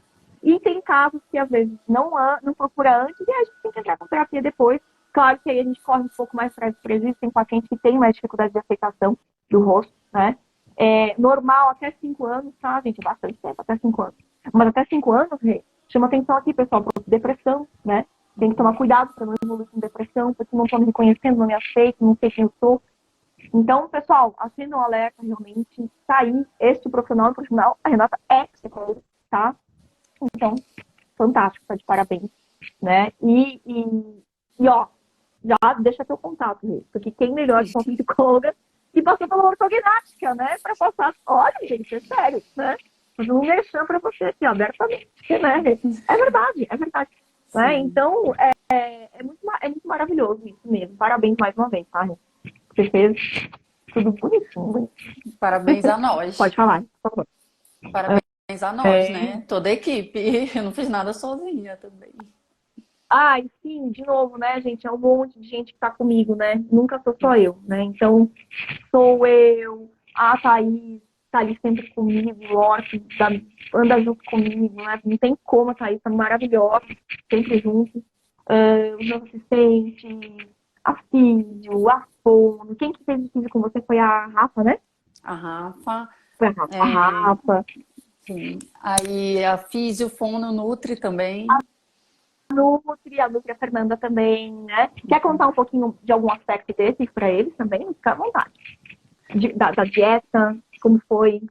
E tem casos que às vezes não procura antes e a gente tem que entrar com terapia depois. Claro que aí a gente corre um pouco mais para prejuízo, tem pacientes que têm mais dificuldade de aceitação do rosto, né? É normal até 5 anos, tá, gente? Bastante tempo, até 5 anos. Mas até 5 anos, chama atenção aqui, pessoal, para depressão, né? Tem que tomar cuidado para não evoluir com depressão, porque não estou me reconhecendo, não me aceito, não sei quem eu sou. Então, pessoal, assina o alerta realmente, tá aí, este profissional, a Renata é psicóloga, tá? Então, fantástico, tá de parabéns, né? E ó, já deixa teu contato, gente, porque quem melhor que uma psicóloga que passou pela ortognática, né? Para passar, olha, gente, é sério, né? Fazendo um merchan para você aqui, ó, abertamente, né? É verdade, né? Então, é muito maravilhoso isso mesmo. Parabéns mais uma vez, tá, gente? Você fez tudo bonitinho, bonitinho. Parabéns a nós. Pode falar, por favor. Parabéns a nós, né? Toda a equipe. Eu não fiz nada sozinha também. Ai, sim, de novo, né, gente? É um monte de gente que tá comigo, né? Nunca sou só eu, né? Então, sou eu, a Thaís tá ali sempre comigo, lógico, anda junto comigo, né? Não tem como, a Thaís tá maravilhosa, sempre junto. Os meus assistentes, a Físio, a Fono. Quem que fez o Físio com você foi a Rafa, né? A Rafa, Foi a Rafa. A Rafa. sim. Aí a Físio, Fono, Nutri também. A Nutri, a Fernanda também, né? Quer contar um pouquinho de algum aspecto desses para eles também? Fica à vontade. Da dieta, como foi?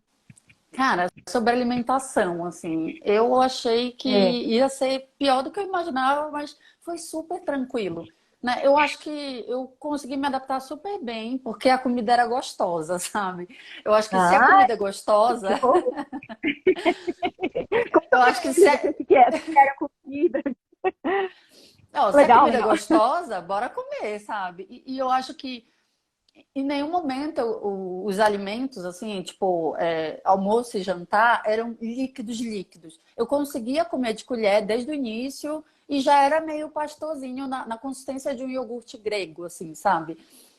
Cara, sobre alimentação, assim, eu achei que ia ser pior do que eu imaginava, mas foi super tranquilo, né? Eu acho que eu consegui me adaptar super bem, porque a comida era gostosa, sabe? Eu acho que se a Ah, comida é gostosa, que bom. eu Conta acho pra que eles o que era comida. não, se a Legal, comida é legal. gostosa, bora comer, sabe? E eu acho que em nenhum momento os alimentos, assim, tipo, almoço e jantar, eram líquidos, líquidos. Eu conseguia comer de colher desde o início e já era meio pastosinho na consistência de um iogurte grego, assim, sabe?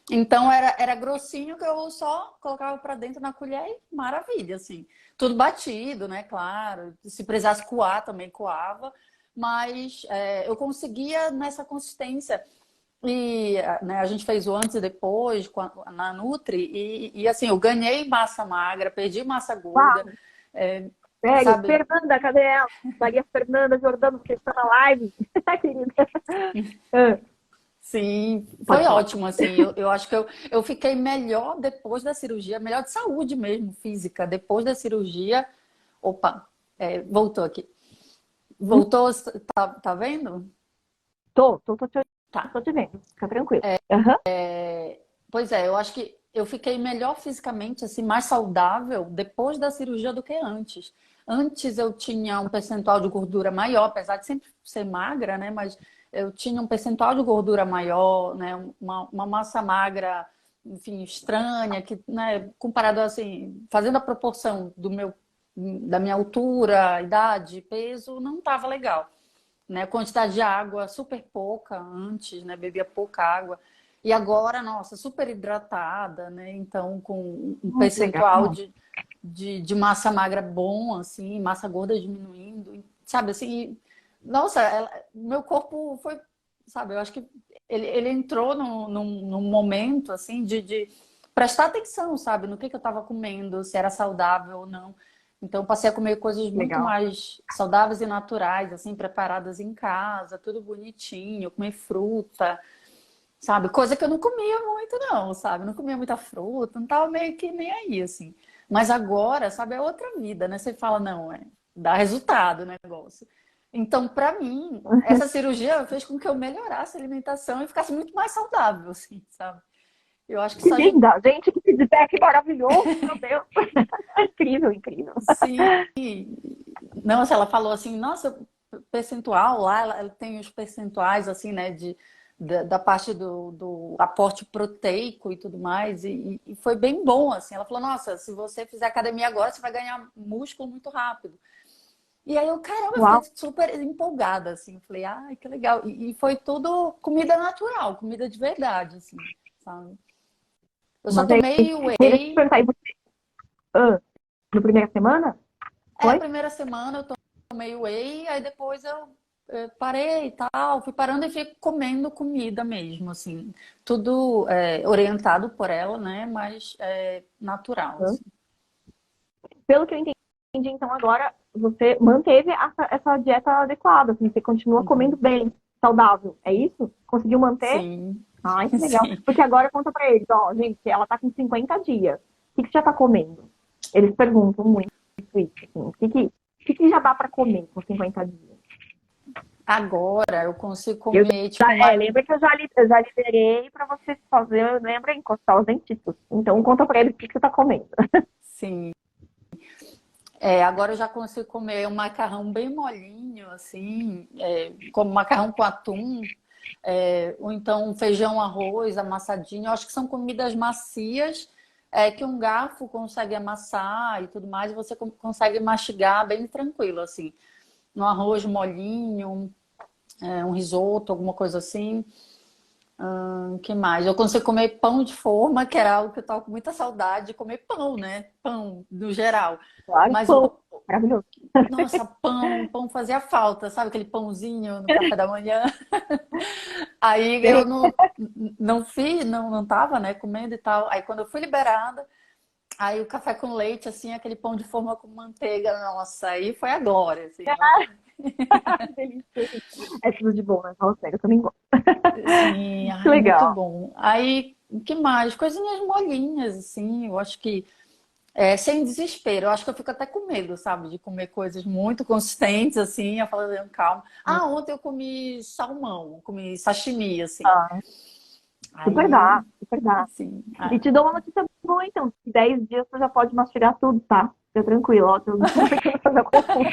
Então era grossinho que eu só colocava para dentro na colher e maravilha, assim. Tudo batido, né? Claro. Se precisasse coar, também coava. Mas eu conseguia nessa consistência. E né, a gente fez o antes e depois na Nutri e assim, eu ganhei massa magra, perdi massa gorda, Uau, é, sério. sabe? Fernanda, cadê ela? Maria Fernanda Jordano, você está na live? Querida. Ah, Sim, pode foi falar. ótimo, assim, eu acho que eu fiquei melhor depois da cirurgia, melhor de saúde mesmo, física, depois da cirurgia. Opa, voltou aqui. Voltou, tá vendo? Tá. Tô te vendo. Fica tranquilo. Aham. Pois é, eu acho que eu fiquei melhor fisicamente, assim, mais saudável depois da cirurgia do que antes. Antes eu tinha um percentual de gordura maior, apesar de sempre ser magra, né? Mas eu tinha um percentual de gordura maior, né? Uma massa magra, enfim, estranha, que, né? Comparado assim, fazendo a proporção da minha altura, idade, peso, não estava legal. né? Quantidade de água super pouca antes, né? Bebia pouca água. E agora, nossa, super hidratada, né? Então, com um Que legal. percentual de massa magra bom, assim, massa gorda diminuindo, sabe? Assim, nossa, meu corpo foi, sabe? Eu acho que ele entrou num momento, assim, de prestar atenção, sabe? No que eu estava comendo, se era saudável ou não. Então, eu passei a comer coisas muito Legal. mais saudáveis e naturais, assim, preparadas em casa, tudo bonitinho, comer fruta, sabe? Coisa que eu não comia muito, não, sabe? Não comia muita fruta, não tava meio que nem aí, assim. Mas agora, sabe, é outra vida, né? Você fala, não, dá resultado o negócio. Então, pra mim, essa cirurgia fez com que eu melhorasse a alimentação e ficasse muito mais saudável, assim, sabe? Eu acho que Que isso ajuda. linda! Gente, que feedback maravilhoso, meu Deus! Incrível, incrível. Sim. Nossa, ela falou assim, nossa, percentual lá, ela tem os percentuais, assim, né, da parte do aporte proteico e tudo mais, e foi bem bom, assim. Ela falou, nossa, se você fizer academia agora, você vai ganhar músculo muito rápido. E aí eu, caramba, eu Uau, fiquei super empolgada, assim. Falei, ai, que legal. E foi tudo comida natural, comida de verdade, assim, sabe? Eu só uma vez. tomei Deixa eu te whey. perguntar, e você, ah, na primeira semana? A Foi? primeira semana eu tomei whey, aí depois eu parei e tal, fui parando e fui comendo comida mesmo, assim. Tudo orientado por ela, né? Mas natural, Ah. assim. Pelo que eu entendi, então agora você manteve essa dieta adequada, assim, você continua comendo Uhum. bem, saudável, é isso? Conseguiu manter? Sim, Ai, que legal. sim. Porque agora conta pra eles, ó, gente, ela tá com 50 dias. O que que você já tá comendo? Eles perguntam muito isso, assim. O que que já dá pra comer com 50 dias? Agora eu consigo Eu comer, tipo, uma. lembra que eu já liberei pra você fazer, lembra, encostar os dentícios. Então conta pra eles o que que você tá comendo. Sim. Agora eu já consigo comer um macarrão bem molinho, assim, como macarrão com atum, ou então um feijão, arroz amassadinho. Eu acho que são comidas macias, que um garfo consegue amassar e tudo mais, e você consegue mastigar bem tranquilo, assim. Um arroz molinho, um risoto, alguma coisa assim. Que mais? Eu consigo comer pão de forma, que era algo que eu tava com muita saudade de comer pão, né? Pão, no geral. Claro, Mas pão, maravilhoso. nossa, pão fazia falta, sabe aquele pãozinho no café da manhã? Aí eu não fiz, não tava, né, comendo e tal. Aí quando eu fui liberada, aí o café com leite, assim, aquele pão de forma com manteiga, nossa, aí foi a glória, assim. Delícia. É tudo de bom, né? Fala sério, eu também gosto. Sim, Que ai, muito legal. bom. Aí, o que mais? Coisinhas molinhas, assim, eu acho que sem desespero. Eu acho que eu fico até com medo, sabe? De comer coisas muito consistentes, assim. Eu falo, "Não, calma. Ah, ontem eu comi salmão, comi sashimi, assim. Ah, super Aí, dá, super dá. assim, E te dou uma notícia boa, então. Em 10 dias você já pode mastigar tudo, tá? Fica tranquilo, ó. Tô tentando fazer a confusão.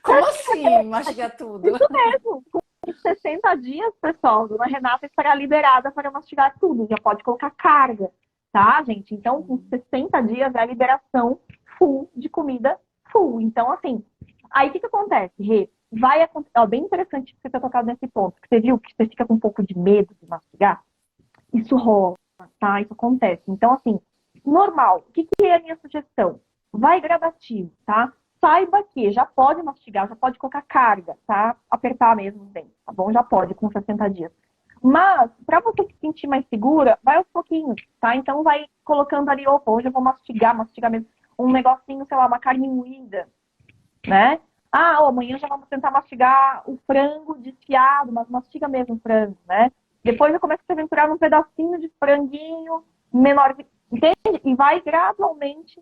como assim mastigar tudo? Isso mesmo. Com 60 dias, pessoal, dona Renata estará liberada para mastigar tudo. Já pode colocar carga, tá, gente? Então, com 60 dias é a liberação full de comida full. Então, assim, aí o que que acontece, Rê? Vai acontecer, ó, bem interessante você ter tocado nesse ponto, que você viu que você fica com um pouco de medo de mastigar. Isso rola, tá? Isso acontece. Então, assim, normal. O que que é a minha sugestão? Vai gradativo, tá? Saiba que já pode mastigar, já pode colocar carga, tá? Apertar mesmo os dentes, tá bom? Já pode com 60 dias. Mas, para você se sentir mais segura, vai aos pouquinhos, tá? Então, vai colocando ali, opa, hoje eu vou mastigar mesmo. Um negocinho, sei lá, uma carne moída, né? Ah, ó, amanhã já vamos tentar mastigar o frango desfiado, mas mastiga mesmo o frango, né? Depois eu começo a se aventurar num pedacinho de franguinho menor, entende? E vai gradualmente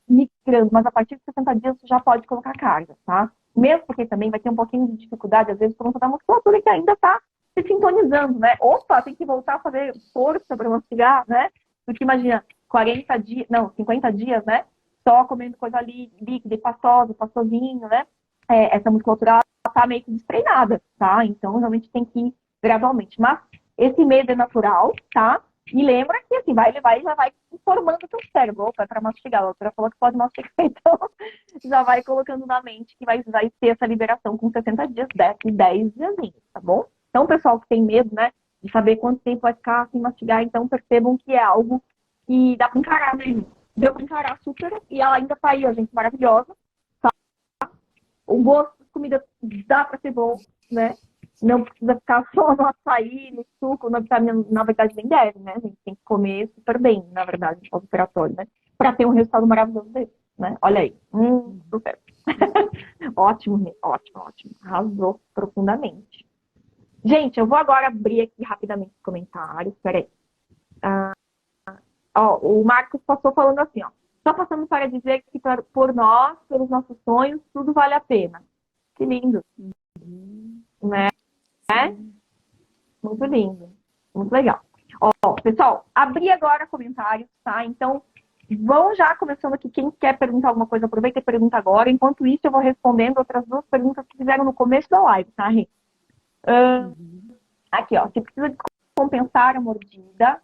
migrando, mas a partir de 60 dias você já pode colocar carga, tá? Mesmo porque também vai ter um pouquinho de dificuldade, às vezes, por conta da musculatura que ainda tá se sintonizando, né? Opa, tem que voltar a fazer força para mastigar, né? Porque imagina, 40 dias, não, 50 dias, né? Só comendo coisa ali, líquida e pastosa, pastosinho, né? Essa musculatura tá meio que destreinada, tá? Então, realmente tem que ir gradualmente. Mas esse medo é natural, tá? E lembra que assim, vai levar e já vai informando o teu cérebro. Opa, é para mastigar. A doutora falou que pode mastigar, então já vai colocando na mente que vai ter essa liberação com 60 dias, 10 diazinhos, tá bom? Então, pessoal que tem medo, né, de saber quanto tempo vai ficar sem mastigar, então percebam que é algo que dá pra encarar, né? Deu pra encarar super, e ela ainda tá aí, ó, gente, maravilhosa. O gosto da comida dá para ser bom, né? Não precisa ficar só no açaí, no suco, na vitamina, na verdade nem deve, né? A gente tem que comer super bem, na verdade, no pós-operatório, né? Para ter um resultado maravilhoso desse, né? Olha aí. Super. Ótimo, ótimo, ótimo. Arrasou profundamente. Gente, eu vou agora abrir aqui rapidamente os comentários. Peraí. Ó, o Marcos passou falando assim, ó. Só passando para dizer que por nós, pelos nossos sonhos, tudo vale a pena. Que lindo, né? Muito lindo. Muito legal. Ó, pessoal, abri agora comentários, tá? Então, vão já começando aqui. Quem quer perguntar alguma coisa, aproveita e pergunta agora. Enquanto isso, eu vou respondendo outras duas perguntas que fizeram no começo da live, tá, Rê? Aqui, ó. Se precisa compensar a mordida,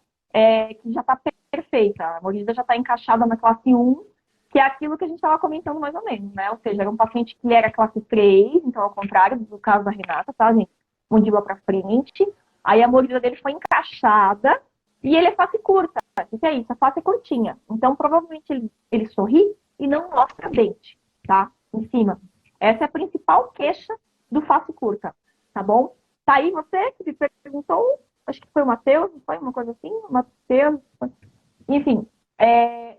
que já tá perfeita. A mordida já tá encaixada na classe 1, que é aquilo que a gente estava comentando mais ou menos, né? Ou seja, era um paciente que era classe 3, então ao contrário do caso da Renata, tá, gente? Mandíbula para frente. Aí a mordida dele foi encaixada e ele é face curta. O que é isso? A face é curtinha. Então, provavelmente, ele sorri e não mostra dente, tá? Em cima. Essa é a principal queixa do face curta, tá bom? Tá aí você que me perguntou, acho que foi o Matheus, não foi uma coisa assim? O Matheus. Enfim,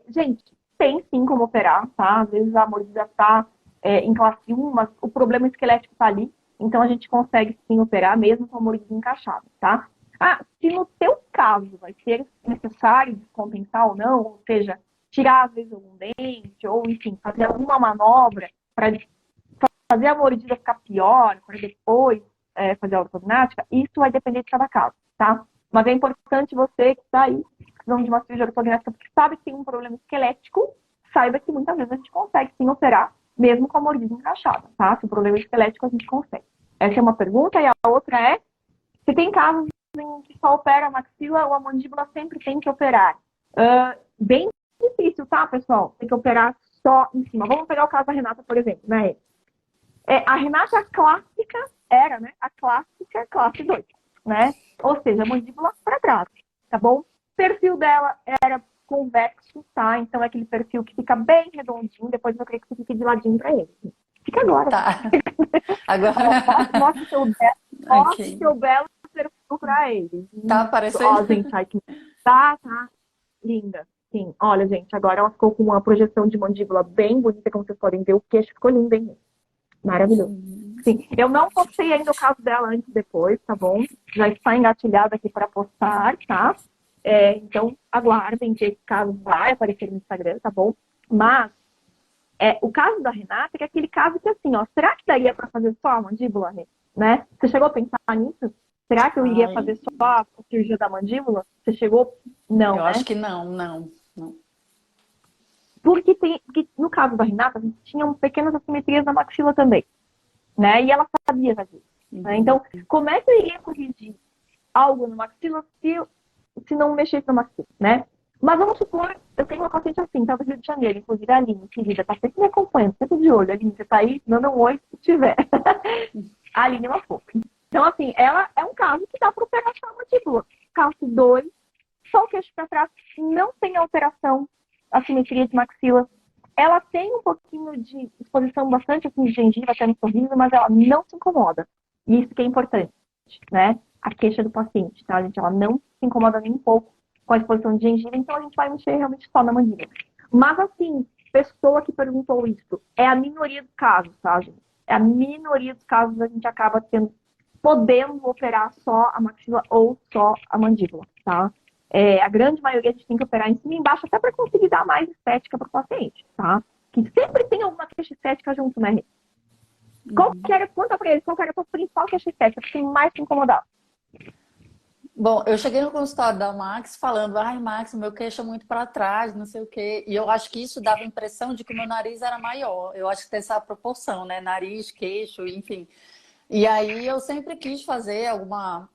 gente, tem sim como operar, tá? Às vezes a mordida tá em classe 1, mas o problema esquelético tá ali. Então a gente consegue sim operar mesmo com a mordida encaixada, tá? Ah, se no teu caso vai ser necessário descompensar ou não, ou seja, tirar às vezes algum dente, ou enfim, fazer alguma manobra para fazer a mordida ficar pior, para depois fazer a ortognática, isso vai depender de cada caso, tá? Mas é importante você que está aí precisando de uma cirurgia ortognática, porque sabe que tem um problema esquelético, saiba que muitas vezes a gente consegue sim operar, mesmo com a mordida encaixada, tá? Se o problema é esquelético, a gente consegue. Essa é uma pergunta, e a outra é, se tem casos em que só opera a maxila ou a mandíbula sempre tem que operar? Bem difícil, tá, pessoal? Tem que operar só em cima. Vamos pegar o caso da Renata, por exemplo, né? A Renata clássica era, né? A clássica classe 2, né? Ou seja, a mandíbula para trás, tá bom? O perfil dela era convexo, tá? Então é aquele perfil que fica bem redondinho, depois eu queria que você fique de ladinho para ele. Fica agora. Tá. Agora. Mostra o seu belo perfil para ele. Tá aparecendo? Ó, gente, ai, que... tá linda. Sim, olha, gente, agora ela ficou com uma projeção de mandíbula bem bonita, como vocês podem ver. O queixo ficou lindo, hein? Maravilhoso. Sim, eu não postei ainda o caso dela antes e depois, tá bom? Já está engatilhado aqui para postar, tá? Então, aguardem que esse caso vai aparecer no Instagram, tá bom? Mas, o caso da Renata é aquele caso que, assim, ó, será que daria para fazer só a mandíbula, né? Você chegou a pensar nisso? Será que eu iria fazer só a cirurgia da mandíbula? Você chegou? Não, Eu né? acho que não. Porque no caso da Renata, a gente tinha pequenas assimetrias na maxila também, né? E ela sabia disso. Né? Então, como é que eu iria corrigir algo no maxila se não mexesse no maxila, né? Mas vamos supor, eu tenho uma paciente assim, tá do Rio de Janeiro, inclusive a Aline, querida, tá sempre me acompanhando, sempre de olho. Aline, você tá aí, dando um oi se tiver. A Aline é uma fofa. Então, assim, ela é um caso que dá para operar só a mandíbula. Caso 2, só o queixo para trás, não tem alteração, assimetria de maxila. Ela tem um pouquinho de exposição bastante assim, de gengiva até no sorriso, mas ela não se incomoda. E isso que é importante, né? A queixa do paciente, tá, gente? Ela não se incomoda nem um pouco com a exposição de gengiva, então a gente vai mexer realmente só na mandíbula. Mas, assim, pessoa que perguntou isso, é a minoria dos casos, tá, gente? É a minoria dos casos a gente acaba podendo operar só a maxila ou só a mandíbula, tá? A grande maioria a gente tem que operar em cima e embaixo até para conseguir dar mais estética para o paciente, tá? Que sempre tem alguma queixa estética junto, né? Conta para eles, qual era a sua principal queixa estética que mais te incomodava? Bom, eu cheguei no consultório da Max falando, ai, Max, meu queixo é muito para trás, não sei o quê. E eu acho que isso dava a impressão de que o meu nariz era maior. Eu acho que tem essa proporção, né? Nariz, queixo, enfim. E aí eu sempre quis fazer alguma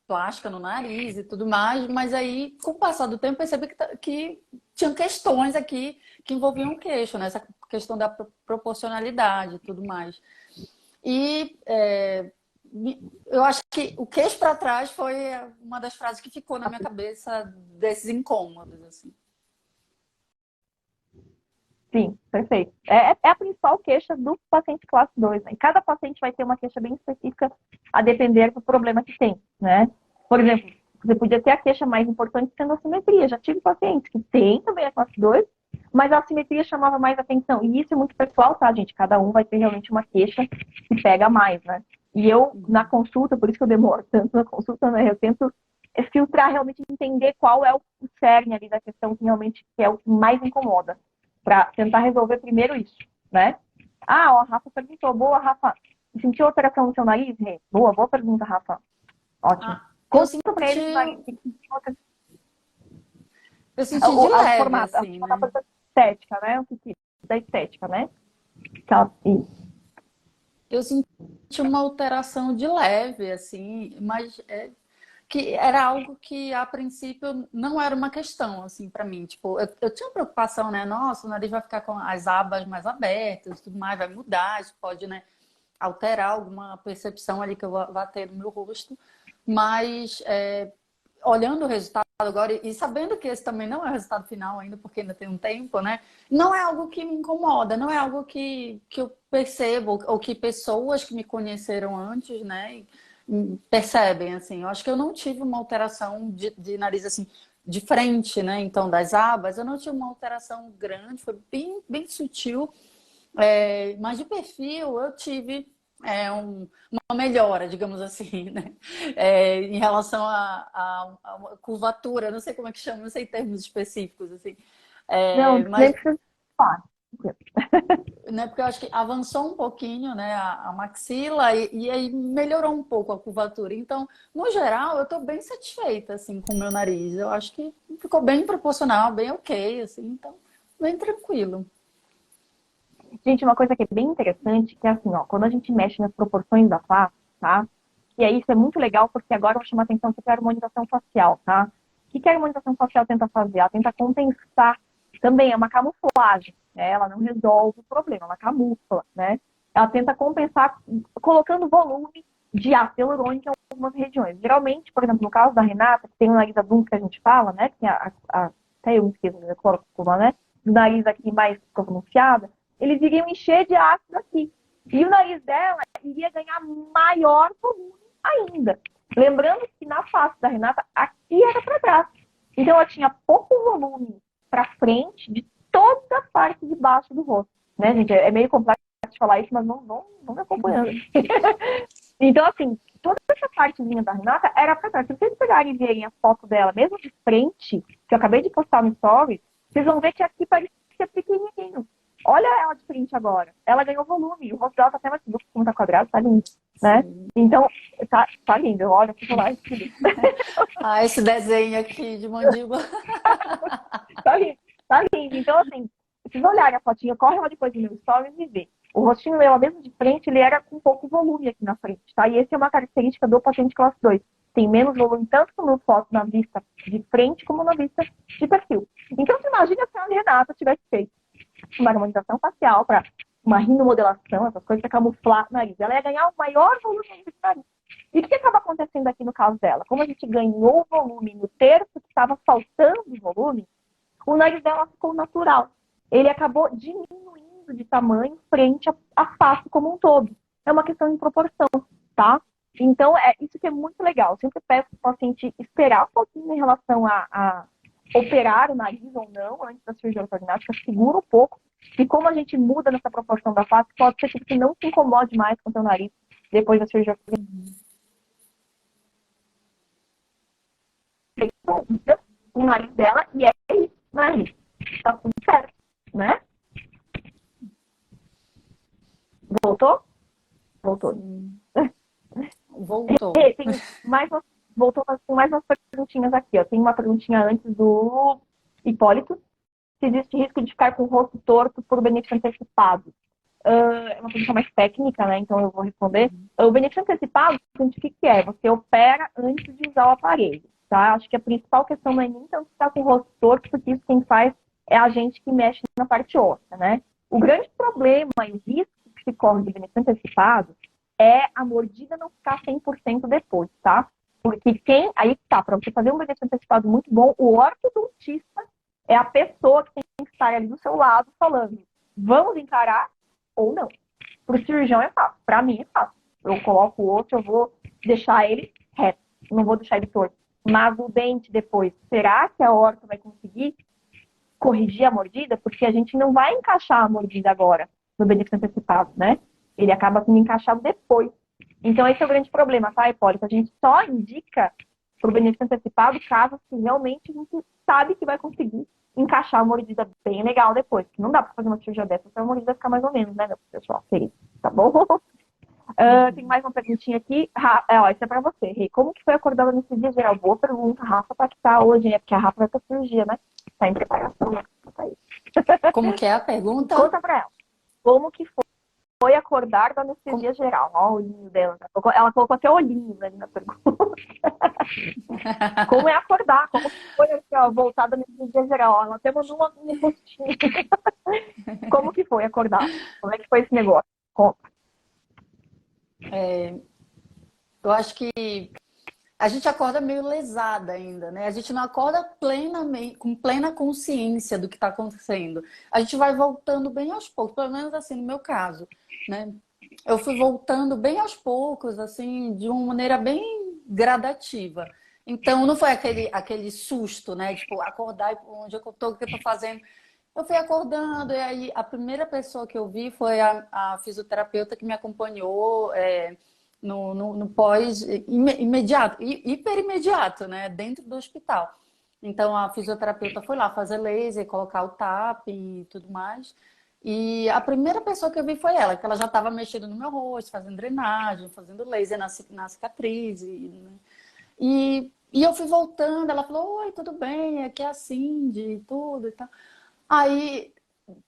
plástica no nariz e tudo mais, mas aí, com o passar do tempo, percebi que tinham questões aqui que envolviam o queixo, né? Essa questão da proporcionalidade e tudo mais. E eu acho que o queixo para trás foi uma das frases que ficou na minha cabeça desses incômodos, assim. Sim, perfeito. É a principal queixa do paciente classe 2, né? E cada paciente vai ter uma queixa bem específica a depender do problema que tem, né? Por exemplo, você podia ter a queixa mais importante sendo a assimetria. Já tive pacientes que têm também a classe 2, mas a assimetria chamava mais atenção. E isso é muito pessoal, tá, gente? Cada um vai ter realmente uma queixa que pega mais, né? E eu, na consulta, por isso que eu demoro tanto na consulta, né? Eu tento filtrar, realmente entender qual é o cerne ali da questão que realmente é o que mais incomoda, para tentar resolver primeiro isso, né? Ah, ó, a Rafa perguntou. Boa, Rafa. Sentiu alteração no seu nariz, Rê? Boa pergunta, Rafa. Ótimo. Eu Conta pra eles o nariz. senti de O leve, formato, assim, né? da estética, né? O que da estética, né? Eu senti uma alteração de leve, assim, mas que era algo que a princípio não era uma questão assim para mim, tipo, eu tinha preocupação, né? Nossa, o nariz vai ficar com as abas mais abertas, tudo mais, vai mudar, isso pode, né, alterar alguma percepção ali que eu vá ter no meu rosto, mas olhando o resultado agora e sabendo que esse também não é o resultado final ainda, porque ainda tem um tempo, né? Não é algo que me incomoda, não é algo que eu percebo ou que pessoas que me conheceram antes, né, percebem, assim. Eu acho que eu não tive uma alteração de nariz, assim, de frente, né? Então, das abas, eu não tive uma alteração grande, foi bem sutil. Mas de perfil, eu tive uma melhora, digamos assim, né? Em relação à curvatura, não sei como é que chama, não sei termos específicos, assim. Não, Mas nem precisa falar. né, porque eu acho que avançou um pouquinho, né, a maxila e aí melhorou um pouco a curvatura. Então, no geral, eu estou bem satisfeita, assim, com o meu nariz. Eu acho que ficou bem proporcional, bem ok, assim, então, bem tranquilo. Gente, uma coisa que é bem interessante, que é assim, ó, quando a gente mexe nas proporções da face, tá? E aí isso é muito legal, porque agora eu vou chamar a atenção para a harmonização facial, tá? O que a harmonização facial tenta fazer? Ela tenta compensar, também é uma camuflagem, né? Ela não resolve o problema, ela camufla, né? Ela tenta compensar colocando volume de ácido hialurônico em algumas regiões. Geralmente, por exemplo, no caso da Renata, que tem o nariz adulto que a gente fala, né? Que até eu me esqueço, né? Do nariz aqui mais pronunciada, eles iriam encher de ácido aqui. E o nariz dela iria ganhar maior volume ainda. Lembrando que na face da Renata, aqui era para trás. Então ela tinha pouco volume para frente de toda a parte de baixo do rosto. Né, gente? É meio complexo de falar isso, mas não me acompanhando. Então, assim, toda essa partezinha da Renata era para trás. Se vocês pegarem e verem a foto dela, mesmo de frente, que eu acabei de postar no story, vocês vão ver que aqui parecia pequenininho. Olha ela de frente agora. Ela ganhou volume. O rosto dela tá até mais duplo, como tá quadrado, tá lindo, né? Então, tá lindo. Olha, fica lá. Esse desenho aqui de mandíbula. Tá lindo, tá lindo. Então, assim, se vocês olharem a fotinha, corre lá depois do meu stories e vê. O rostinho dela, mesmo de frente, ele era com pouco volume aqui na frente, tá? E essa é uma característica do paciente classe 2. Tem menos volume, tanto no foto na vista de frente, como na vista de perfil. Então, você imagina se a Renata tivesse feito uma harmonização facial para uma rinomodelação, essas coisas para camuflar o nariz. Ela ia ganhar o maior volume do nariz. E o que acaba acontecendo aqui no caso dela? Como a gente ganhou volume no terço que estava faltando volume, o nariz dela ficou natural. Ele acabou diminuindo de tamanho frente à face como um todo. É uma questão de proporção, tá? Então, isso que é muito legal. Eu sempre peço para o paciente esperar um pouquinho em relação a operar o nariz ou não antes da cirurgia ortognática, segura um pouco. E como a gente muda nessa proporção da face, pode ser que você não se incomode mais com o seu nariz depois da cirurgia ortognática. O nariz dela e é isso, nariz. Tá tudo certo, né? Voltou? Voltou. Voltou. Tem mais umas, voltou, tem mais umas perguntinhas aqui, ó. Tem uma perguntinha antes do Hipólito. Se existe risco de ficar com o rosto torto por benefício antecipado. é uma pergunta mais técnica, né? Então eu vou responder. O benefício antecipado, o que é? Você opera antes de usar o aparelho, tá? Acho que a principal questão não é nem tanto estar com o rosto torto, porque isso quem faz é a gente que mexe na parte óssea, né? O grande problema e o risco que se corre de benefício antecipado é a mordida não ficar 100% depois, tá? Porque aí tá, para você fazer um benefício antecipado muito bom, o ortodontista é a pessoa que tem que estar ali do seu lado falando, vamos encarar ou não. Para o cirurgião é fácil, para mim é fácil. Eu coloco o osso, eu vou deixar ele reto, não vou deixar ele torto. Mas o dente depois, será que a orto vai conseguir corrigir a mordida? Porque a gente não vai encaixar a mordida agora no benefício antecipado, né? Ele acaba sendo encaixado depois. Então esse é o grande problema, tá, Hipólito? A gente só indica para o benefício antecipado caso que realmente a gente sabe que vai conseguir encaixar a mordida bem legal depois. Que não dá para fazer uma cirurgia dessa se a mordida ficar mais ou menos, né, meu pessoal? Tá bom? Tem mais uma perguntinha aqui. Isso é pra você, Rei. Como que foi acordar a anestesia geral? Boa pergunta. Rafa tá que tá hoje, né? Porque a Rafa vai pra cirurgia, né? Tá em preparação, né? Tá aí. Como que é a pergunta? Conta pra ela. Como que foi acordar da anestesia geral? Olha o olhinho dela. Ela colocou até olhinhos ali na pergunta. Como é acordar? Como foi assim, ó, voltar da anestesia geral? Ela até mandou um postinho. Como que foi acordar? Como é que foi esse negócio? Conta. Eu acho que a gente acorda meio lesada ainda, né? A gente não acorda plenamente, com plena consciência do que está acontecendo. A gente vai voltando bem aos poucos, pelo menos assim no meu caso, né? Eu fui voltando bem aos poucos, assim, de uma maneira bem gradativa. Então, não foi aquele susto, né? Tipo, acordar e onde eu tô, o que eu tô fazendo. Eu fui acordando, e aí a primeira pessoa que eu vi foi a fisioterapeuta que me acompanhou no pós imediato, hiper imediato, né? Dentro do hospital. Então a fisioterapeuta foi lá fazer laser, colocar o TAP e tudo mais. E a primeira pessoa que eu vi foi ela, que ela já estava mexendo no meu rosto, fazendo drenagem, fazendo laser na cicatriz. E eu fui voltando, ela falou, oi, tudo bem, aqui é a Cindy e tudo e tal. Aí,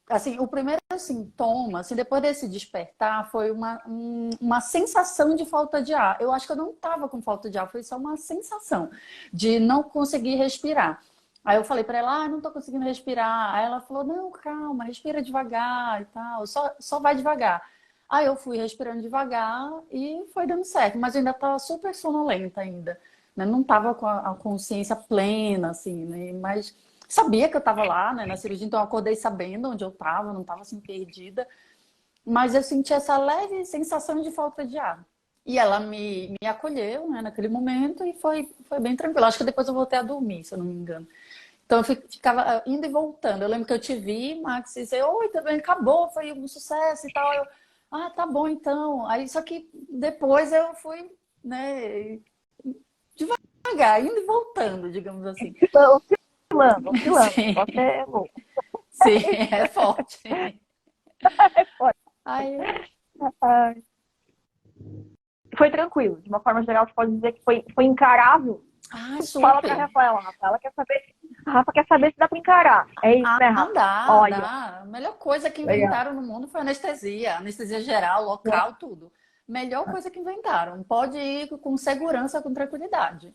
assim, o primeiro sintoma, assim, depois desse despertar, foi uma sensação de falta de ar. Eu acho que eu não estava com falta de ar, foi só uma sensação de não conseguir respirar. Aí eu falei para ela, não estou conseguindo respirar. Aí ela falou, não, calma, respira devagar e tal, só vai devagar. Aí eu fui respirando devagar e foi dando certo, mas eu ainda estava super sonolenta ainda, né? Não estava com a consciência plena, assim, né? Mas sabia que eu estava lá, né, na cirurgia, então eu acordei sabendo onde eu estava, não estava assim perdida, mas eu senti essa leve sensação de falta de ar. E ela me acolheu, né, naquele momento e foi bem tranquilo. Acho que depois eu voltei a dormir, se eu não me engano. Então eu ficava indo e voltando. Eu lembro que eu te vi, Max, e disse, oi, também acabou, foi um sucesso e tal. Tá bom então. Aí só que depois eu fui, né, devagar, indo e voltando, digamos assim. Oscilando. Sim, Você é louco. sim, é forte. É forte. Aí, Foi tranquilo. De uma forma geral, você pode dizer que foi encarável. Fala pra super. Rafaela, Rafa. Ela quer saber. A Rafa quer saber se dá pra encarar. É isso, né, Rafa? Olha. Dá. A melhor coisa que Legal. inventaram no mundo foi anestesia. Anestesia geral, local, tudo. Melhor coisa que inventaram. Pode ir com segurança, com tranquilidade.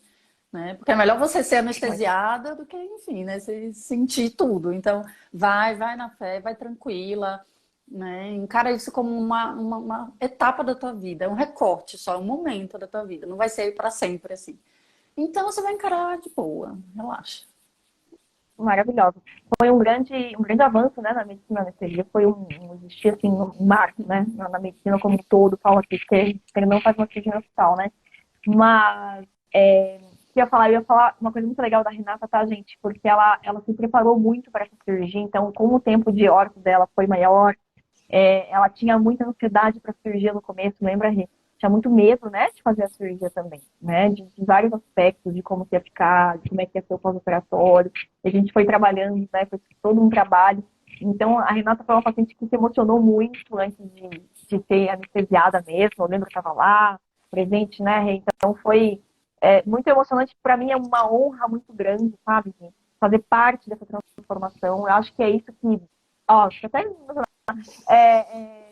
Né? Porque é melhor você ser anestesiada do que, enfim, né? Você sentir tudo. Então, vai na fé, vai tranquila. Né? Encara isso como uma etapa da tua vida. É um recorte só, é um momento da tua vida. Não vai ser para sempre assim. Então, você vai encarar de boa. Relaxa. Maravilhosa. Foi um grande avanço, né, na medicina anestesia. Foi existia assim, um marco, né, na medicina como um todo, fala aqui, porque ele não faz uma cirurgia no hospital, né? Mas eu ia falar uma coisa muito legal da Renata, tá, gente? Porque ela se preparou muito para essa cirurgia, então, como o tempo de orto dela foi maior, ela tinha muita ansiedade para a cirurgia no começo, lembra, Rê? Tinha muito medo, né, de fazer a cirurgia também, né? De vários aspectos, de como ia ficar, de como é que ia ser o pós-operatório. A gente foi trabalhando, né? Foi todo um trabalho. Então, a Renata foi uma paciente que se emocionou muito antes de ser anestesiada mesmo. Eu lembro que estava lá, presente, né, Rê? Então, foi muito emocionante. Para mim, é uma honra muito grande, sabe, gente? Fazer parte dessa transformação. Eu acho que é isso que... Ó, até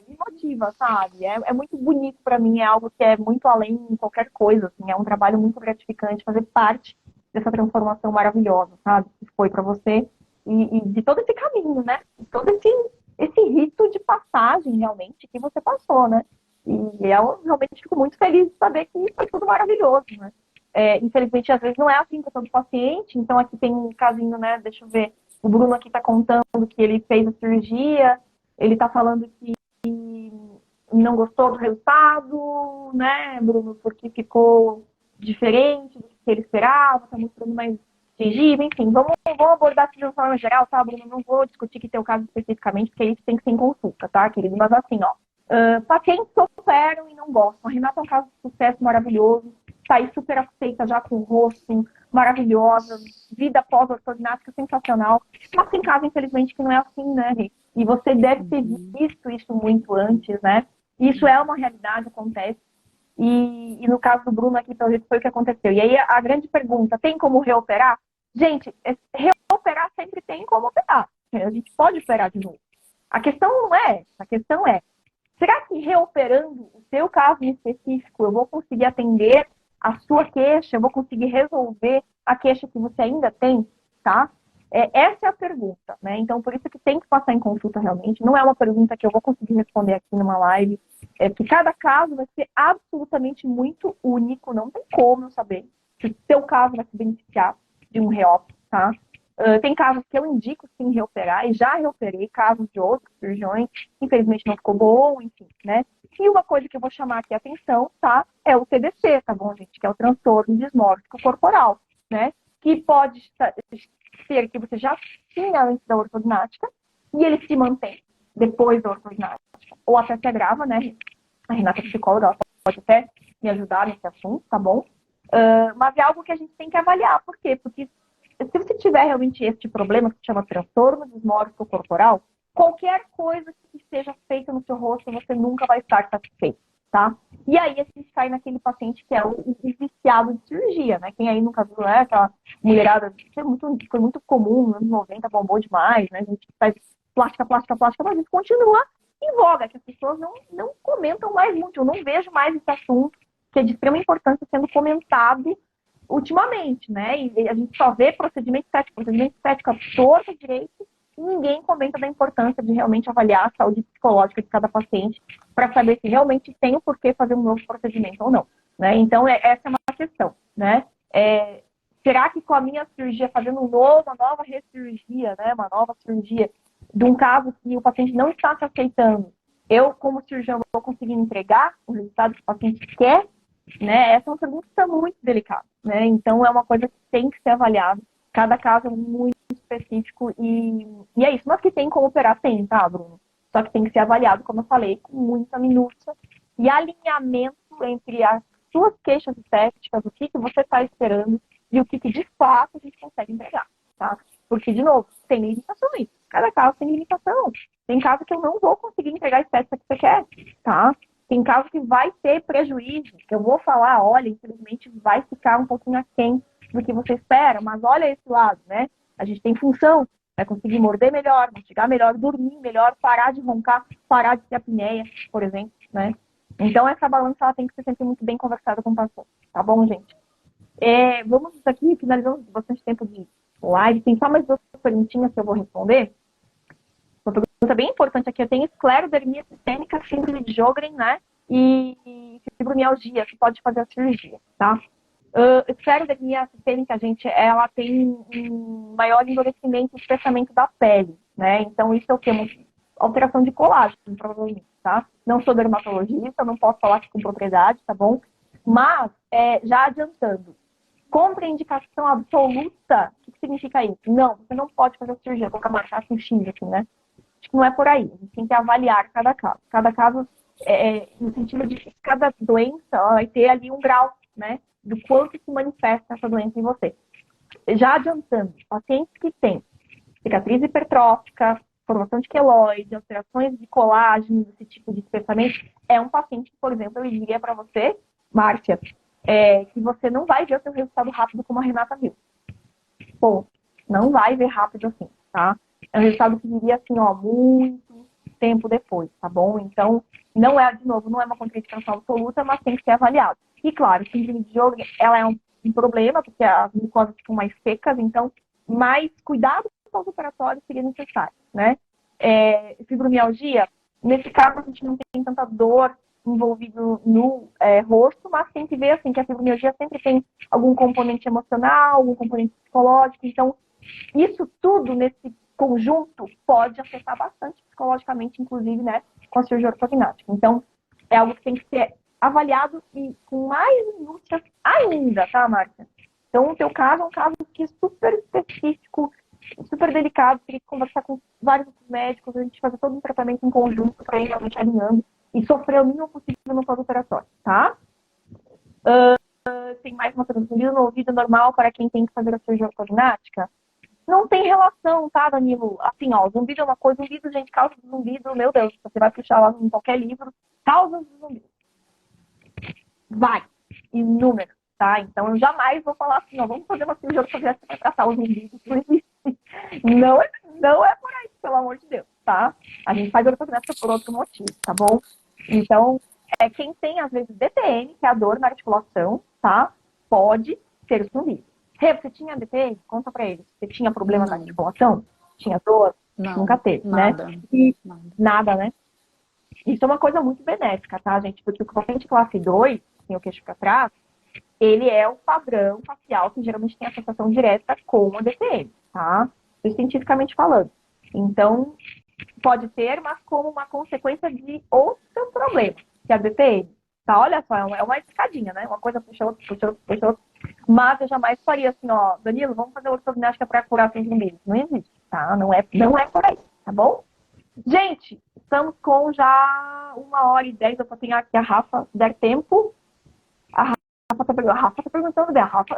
me motiva, sabe? É muito bonito pra mim, é algo que é muito além de qualquer coisa, assim, é um trabalho muito gratificante fazer parte dessa transformação maravilhosa, sabe? Que foi pra você e de todo esse caminho, né? De todo esse rito de passagem, realmente, que você passou, né? E eu realmente fico muito feliz de saber que foi tudo maravilhoso, né? Infelizmente, às vezes não é assim para todo paciente. Então, aqui tem um casinho, né? Deixa eu ver. O Bruno aqui está contando que ele fez a cirurgia. Ele está falando que não gostou do resultado, né, Bruno? Porque ficou diferente do que ele esperava, está mostrando mais gengiva. Enfim, vamos abordar isso de uma forma geral, tá, Bruno? Não vou discutir que teu caso especificamente, porque isso tem que ser em consulta, tá, querido? Mas assim, ó. Pacientes que operam e não gostam. A Renata é um caso de sucesso maravilhoso. Está aí super aceita já com o rosto maravilhosa. Vida pós-ortognática sensacional. Mas tem caso, infelizmente, que não é assim, né, Rê? E você deve ter visto isso muito antes, né? Isso é uma realidade, acontece. E no caso do Bruno aqui, pelo jeito, foi o que aconteceu. E aí a grande pergunta, tem como reoperar? Gente, reoperar sempre tem como operar. A gente pode operar de novo. A questão não é essa. A questão é, será que reoperando o seu caso em específico, eu vou conseguir atender a sua queixa, eu vou conseguir resolver a queixa que você ainda tem, tá? Essa é a pergunta, né? Então, por isso que tem que passar em consulta realmente. Não é uma pergunta que eu vou conseguir responder aqui numa live. Que cada caso vai ser absolutamente muito único. Não tem como eu saber se o seu caso vai se beneficiar de um reop, tá? Tem casos que eu indico sim reoperar, e já reoperei casos de outros cirurgiões, infelizmente não ficou bom, enfim, né? E uma coisa que eu vou chamar aqui a atenção, tá? É o TDC, tá bom, gente? Que é o transtorno dismórfico corporal, né? Que pode ser que você já tinha antes da ortognática e ele se mantém depois da ortognática, ou até se agrava, né? A Renata é psicóloga, ela pode até me ajudar nesse assunto, tá bom? Mas é algo que a gente tem que avaliar. Por quê? Porque se você tiver realmente este problema, que se chama transtorno dismórfico corporal, qualquer coisa que seja feita no seu rosto, você nunca vai estar satisfeito, tá? E aí a gente cai naquele paciente que é o viciado de cirurgia, né? Quem aí nunca viu, né? Aquela mulherada, foi muito comum, nos anos 90, bombou demais, né? A gente faz plástica, mas isso continua em voga, que as pessoas não comentam mais muito. Eu não vejo mais esse assunto, que é de extrema importância, sendo comentado ultimamente, né? E a gente só vê procedimento estético à torta direito, e ninguém comenta da importância de realmente avaliar a saúde psicológica de cada paciente para saber se realmente tem o porquê fazer um novo procedimento ou não, né? Então, essa é uma questão, né? Será que com a minha cirurgia, fazendo uma nova recirurgia, né? Uma nova cirurgia de um caso que o paciente não está se aceitando, eu, como cirurgião, vou conseguir entregar o resultado que o paciente quer? Né? Essa é uma pergunta muito delicada, né? Então é uma coisa que tem que ser avaliada. Cada caso é muito específico e é isso. Mas que tem como operar, tem, tá, Bruno? Só que tem que ser avaliado, como eu falei, com muita minúcia e alinhamento entre as suas queixas estéticas, o que você está esperando e o que de fato a gente consegue entregar, tá? Porque, de novo, tem limitações. Cada caso tem limitação. Tem caso que eu não vou conseguir entregar a estética que você quer, tá? Tem caso que vai ter prejuízo, que eu vou falar, olha, infelizmente vai ficar um pouquinho aquém do que você espera, mas olha esse lado, né? A gente tem função, vai conseguir morder melhor, mastigar melhor, dormir melhor, parar de roncar, parar de ter apneia, por exemplo, né? Então essa balança ela tem que ser sempre muito bem conversada com o paciente, tá bom, gente? Vamos aqui, finalizamos bastante tempo de live, tem só mais duas perguntinhas que eu vou responder. Uma pergunta bem importante aqui. Eu tenho esclerodermia sistêmica, síndrome de Sjögren, né? E fibromialgia, que pode fazer a cirurgia, tá? Esclerodermia sistêmica, gente, ela tem um maior endurecimento e espessamento da pele, né? Então, isso é o quê? Uma alteração de colágeno, provavelmente, tá? Não sou dermatologista, não posso falar aqui com propriedade, tá bom? Mas, já adiantando, contraindicação absoluta, o que significa isso? Não, você não pode fazer a cirurgia, vou marcar com X aqui, né? Acho que não é por aí. A gente tem que avaliar cada caso. Cada caso, no sentido de que cada doença vai ter ali um grau, né? Do quanto se manifesta essa doença em você. Já adiantando, pacientes que têm cicatriz hipertrófica, formação de queloide, alterações de colágeno, esse tipo de espessamento, é um paciente que, por exemplo, eu diria para você, Márcia, que você não vai ver o seu resultado rápido como a Renata viu. Pô, não vai ver rápido assim, tá? É um resultado que viria assim, ó, muito tempo depois, tá bom? Então, não é, de novo, não é uma contraindicação absoluta, mas tem que ser avaliado. E, claro, síndrome de Sjögren, ela é um problema, porque as mucosas ficam mais secas, então, mais cuidado pós-operatório seria necessário, né? Fibromialgia, nesse caso, a gente não tem tanta dor envolvido no rosto, mas tem que ver, assim, que a fibromialgia sempre tem algum componente emocional, algum componente psicológico, então, isso tudo nesse conjunto pode afetar bastante psicologicamente, inclusive, né, com a cirurgia ortognática. Então, é algo que tem que ser avaliado e com mais minúcias ainda, tá, Márcia? Então, o teu caso é um caso que é super específico, super delicado, teria que conversar com vários outros médicos, a gente fazer todo um tratamento em conjunto para ir realmente alinhando e sofrer o mínimo possível no pós-operatório, tá? Tem mais uma pergunta. Zumbido no ouvido normal para quem tem que fazer a cirurgia ortognática? Não tem relação, tá, Danilo? Assim, ó, zumbido é uma coisa, zumbido, gente, causa de zumbido, meu Deus, você vai puxar lá em qualquer livro, causas de zumbido. Vai, inúmeros, tá? Então eu jamais vou falar assim, ó, vamos fazer uma cirurgia ortognática para tratar os zumbidos, não existe. Não é por aí, pelo amor de Deus, tá? A gente faz ortognática por outro motivo, tá bom? Então, quem tem, às vezes, DTM, que é a dor na articulação, tá? Pode ter o zumbido. Rê, você tinha DTM? Conta pra eles. Você tinha problema na articulação? Tinha dor? Não, nunca teve, nada, né? E nada. nada, né? Isso é uma coisa muito benéfica, tá, gente? Porque o paciente classe 2, tem o queixo pra trás, ele é o padrão facial que geralmente tem associação direta com a DTM, tá? Isso cientificamente falando. Então, pode ter, mas como uma consequência de outro problema, que é a DTM. Tá? Olha só, é uma escadinha, né? Uma coisa puxa outra, puxa outra, puxa outra. Mas eu jamais faria assim, ó, Danilo, vamos fazer ortognática para curar sem zumbidos. Não existe, tá? Não é por aí, tá bom? Gente, estamos com já 1h10. Eu vou ter aqui a Rafa, se der tempo. A Rafa tá perguntando, a Rafa.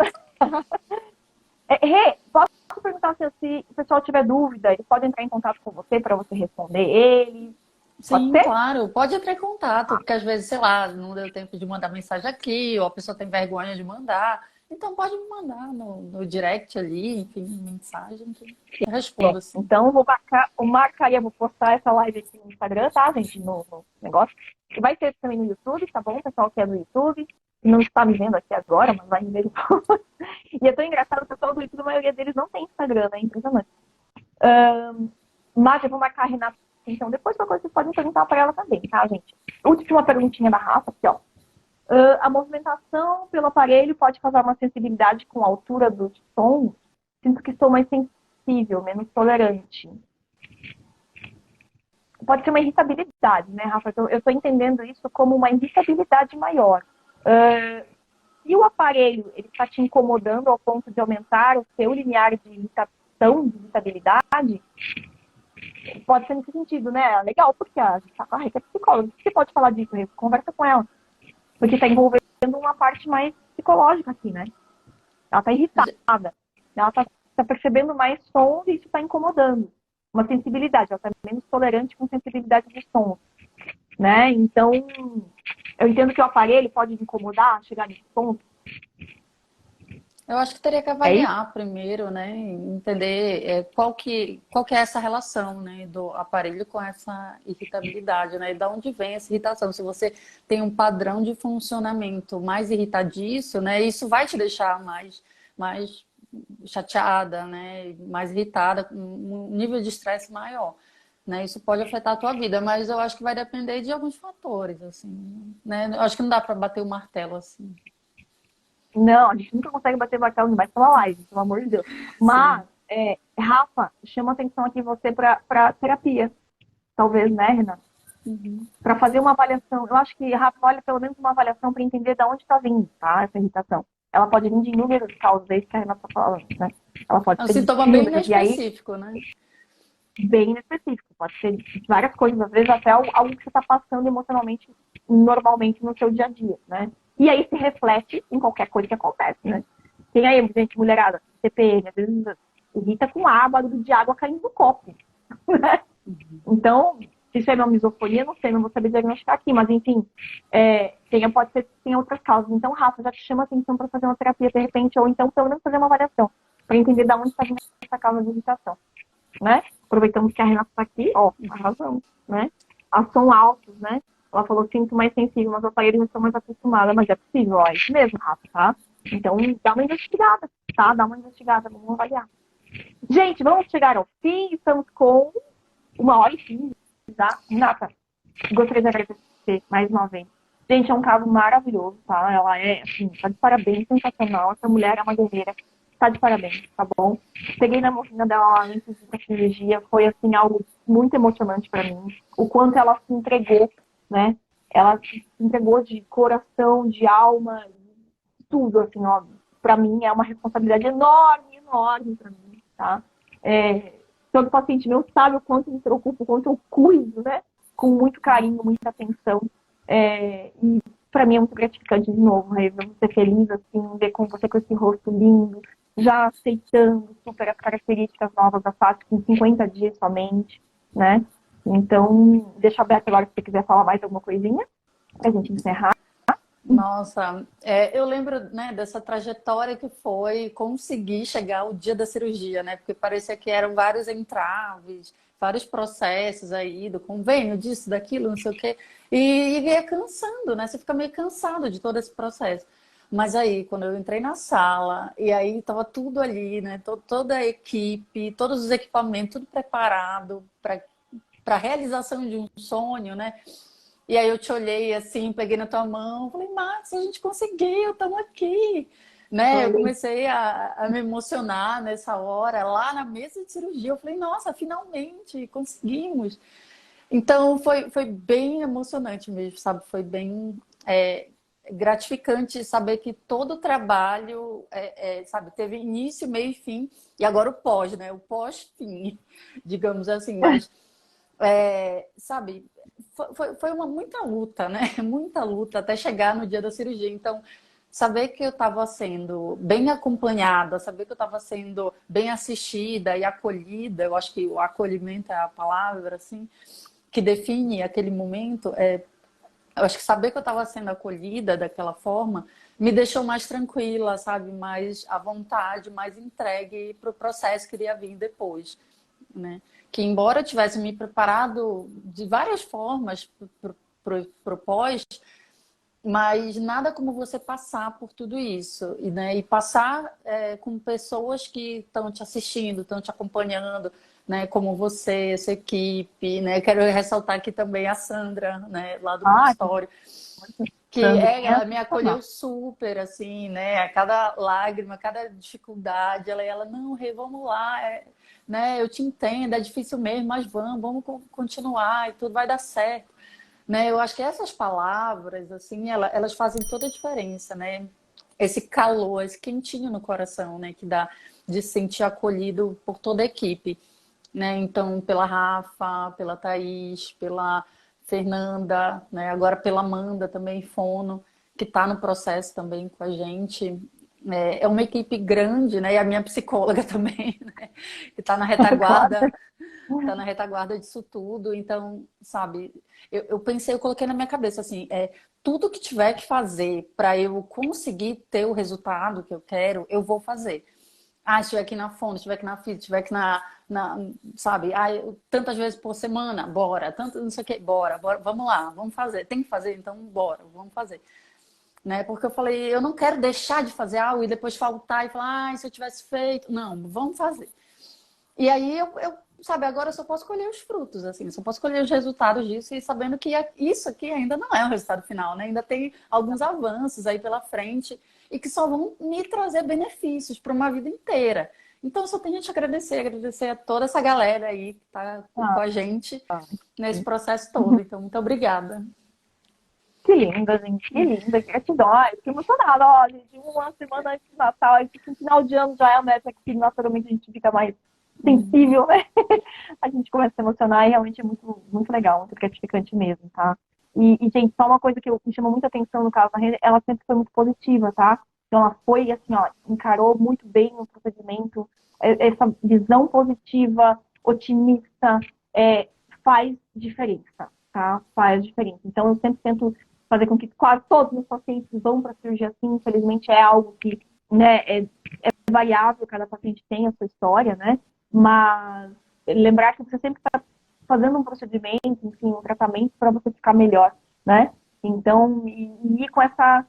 Rê, posso perguntar se o pessoal tiver dúvida, eles podem entrar em contato com você para você responder eles? Sim, claro, pode entrar em contato, porque às vezes, sei lá, não deu tempo de mandar mensagem aqui, ou a pessoa tem vergonha de mandar. Então pode me mandar no direct ali, enfim, mensagem que eu respondo assim. Então vou postar essa live aqui no Instagram, tá, gente? No negócio. E vai ter também no YouTube, tá bom? O pessoal que é do YouTube, não está me vendo aqui agora, mas vai me ver depois. E é tão engraçado, o pessoal do YouTube, a maioria deles não tem Instagram, né? Impressionante. Mas eu vou marcar a Renata, então depois qualquer coisa vocês podem perguntar para ela também, tá, gente? Última perguntinha da Rafa, aqui, ó. A movimentação pelo aparelho pode causar uma sensibilidade com a altura dos sons? Sinto que estou mais sensível, menos tolerante. Pode ser uma irritabilidade, né, Rafa? Eu estou entendendo isso como uma irritabilidade maior. Se o aparelho está te incomodando ao ponto de aumentar o seu limiar de irritação, de irritabilidade, pode ser nesse sentido, né? Legal, porque a gente está com a Rê, que é psicóloga. Você pode falar disso, Rê? Conversa com ela. Porque está envolvendo uma parte mais psicológica aqui, né? Ela está irritada. Ela está percebendo mais sons e isso está incomodando. Uma sensibilidade. Ela está menos tolerante com sensibilidade de som. Né? Então, eu entendo que o aparelho pode incomodar, chegar nesse ponto. Eu acho que teria que avaliar primeiro, né? Entender qual que é essa relação, né, do aparelho com essa irritabilidade, né? E de onde vem essa irritação? Se você tem um padrão de funcionamento mais irritadiço, né? Isso vai te deixar mais chateada, né? Mais irritada, com um nível de estresse maior. Né? Isso pode afetar a tua vida, mas eu acho que vai depender de alguns fatores, assim, né? Eu acho que não dá para bater o martelo assim. Não, a gente nunca consegue bater martelo demais pela live, pelo amor de Deus. Mas, Rafa, chama atenção aqui você para terapia. Talvez, né, Renata? Uhum. Para fazer uma avaliação. Eu acho que, Rafa, olha pelo menos uma avaliação para entender de onde está vindo, tá? Essa irritação. Ela pode vir de inúmeras causas, é isso que a Renata está falando, né? Ela pode É um ser sintoma bem específico, né? Bem específico. Pode ser várias coisas, às vezes até algo que você está passando emocionalmente, normalmente no seu dia a dia, né? E aí se reflete em qualquer coisa que acontece, né? Tem aí, gente, mulherada, TPM, às vezes irrita com água, barulho de água caindo do copo, né? Então, se isso é uma misofonia, não sei, não vou saber diagnosticar aqui, mas enfim, pode ser que tenha outras causas. Então, Rafa, já te chama atenção para fazer uma terapia de repente, ou então pelo menos fazer uma avaliação, para entender de onde está vindo essa causa de irritação, né? Aproveitamos que a Renata está aqui, arrasamos, né? a som altos, né? Ela falou, sinto mais sensível, mas os aparelhos não estão mais acostumadas, mas é possível, ó, é isso mesmo, Rafa, tá? Então, dá uma investigada, tá? Dá uma investigada, vamos avaliar. Gente, vamos chegar ao fim, estamos com 1h15, tá? Renata, gostaria de agradecer mais uma vez. Gente, é um caso maravilhoso, tá? Ela é, assim, tá de parabéns, sensacional. Essa mulher é uma guerreira, tá de parabéns, tá bom? Peguei na mocinha dela lá antes da cirurgia, foi, assim, algo muito emocionante pra mim. O quanto ela se entregou, né? Ela se entregou de coração, de alma, tudo, assim, ó. Pra mim é uma responsabilidade enorme, enorme pra mim, tá? Todo paciente meu sabe o quanto me preocupo, o quanto eu cuido, né? Com muito carinho, muita atenção. E para mim é muito gratificante de novo, né? Ver você feliz, assim, ver com você com esse rosto lindo, já aceitando super as características novas da face com 50 dias somente, né? Então, deixa aberto agora se você quiser falar mais alguma coisinha pra gente encerrar. Nossa, eu lembro, né, dessa trajetória que foi conseguir chegar ao dia da cirurgia, né? Porque parecia que eram vários entraves, vários processos aí do convênio, disso, daquilo, não sei o quê. E ia cansando, né? Você fica meio cansado de todo esse processo. Mas aí, quando eu entrei na sala, e aí tava tudo ali, né? Toda a equipe, todos os equipamentos, tudo preparado para a realização de um sonho, né? E aí eu te olhei assim, peguei na tua mão, falei, Max, a gente conseguiu, estamos aqui. Né? Eu comecei a me emocionar nessa hora, lá na mesa de cirurgia. Eu falei, nossa, finalmente conseguimos. Então foi bem emocionante mesmo, sabe? Foi bem gratificante saber que todo o trabalho, sabe, teve início, meio e fim, e agora o pós, né? O pós-fim, digamos assim, mas sabe, foi muita luta, né? Muita luta até chegar no dia da cirurgia. Então, saber que eu estava sendo bem acompanhada, saber que eu estava sendo bem assistida e acolhida, eu acho que o acolhimento é a palavra, assim, que define aquele momento. Eu acho que saber que eu estava sendo acolhida daquela forma me deixou mais tranquila, sabe? Mais à vontade, mais entregue para o processo que iria vir depois, né? Que embora eu tivesse me preparado de várias formas para o pós, mas nada como você passar por tudo isso, né? E passar com pessoas que estão te assistindo, estão te acompanhando, né? Como você, sua equipe, né? Quero ressaltar aqui também a Sandra, né? Lá do consultório, que ela me acolheu super, assim, né? A cada lágrima, a cada dificuldade, ela não, Rê, vamos lá, né? Eu te entendo, é difícil mesmo, mas vamos continuar e tudo vai dar certo. Né? Eu acho que essas palavras, assim, elas fazem toda a diferença, né? Esse calor, esse quentinho no coração, né? Que dá de se sentir acolhido por toda a equipe, né? Então, pela Rafa, pela Thaís, pela Fernanda, né? Agora pela Amanda também, Fono, que está no processo também com a gente. É uma equipe grande, né? E a minha psicóloga também, né? Que está na retaguarda. Tá na retaguarda disso tudo, então, sabe, eu pensei, eu coloquei na minha cabeça assim, tudo que tiver que fazer para eu conseguir ter o resultado que eu quero, eu vou fazer. Ah, se estiver aqui na fome, se estiver aqui na fita, se estiver aqui sabe, tantas vezes por semana, bora, tanto não sei o que, bora, vamos lá, vamos fazer, tem que fazer, então bora, vamos fazer. Né? Porque eu falei, eu não quero deixar de fazer algo e depois faltar e falar, se eu tivesse feito, não, vamos fazer. E aí sabe, agora eu só posso colher os frutos, assim, só posso colher os resultados disso e sabendo que isso aqui ainda não é o resultado final, né? Ainda tem alguns avanços aí pela frente e que só vão me trazer benefícios para uma vida inteira. Então, eu só tenho a te agradecer a toda essa galera aí que está com a gente nesse processo todo. Então, muito obrigada. Que linda, gente, que linda, gratidão. Ai, fiquei emocionada, ó, gente, uma semana antes do Natal, aí no final de ano já é uma época que naturalmente a gente fica mais sensível, né? A gente começa a se emocionar e realmente é muito, muito legal, muito gratificante mesmo, tá? Gente, só uma coisa que me chamou muita atenção no caso da Rê, ela sempre foi muito positiva, tá? Então ela foi, assim, ó, encarou muito bem o procedimento, essa visão positiva, otimista, faz diferença, tá? Faz diferença. Então eu sempre tento fazer com que quase todos os pacientes vão para a cirurgia assim, infelizmente é algo que, né, é variável, cada paciente tem a sua história, né? Mas lembrar que você sempre está fazendo um procedimento, enfim, um tratamento para você ficar melhor, né? Então, e ir com essa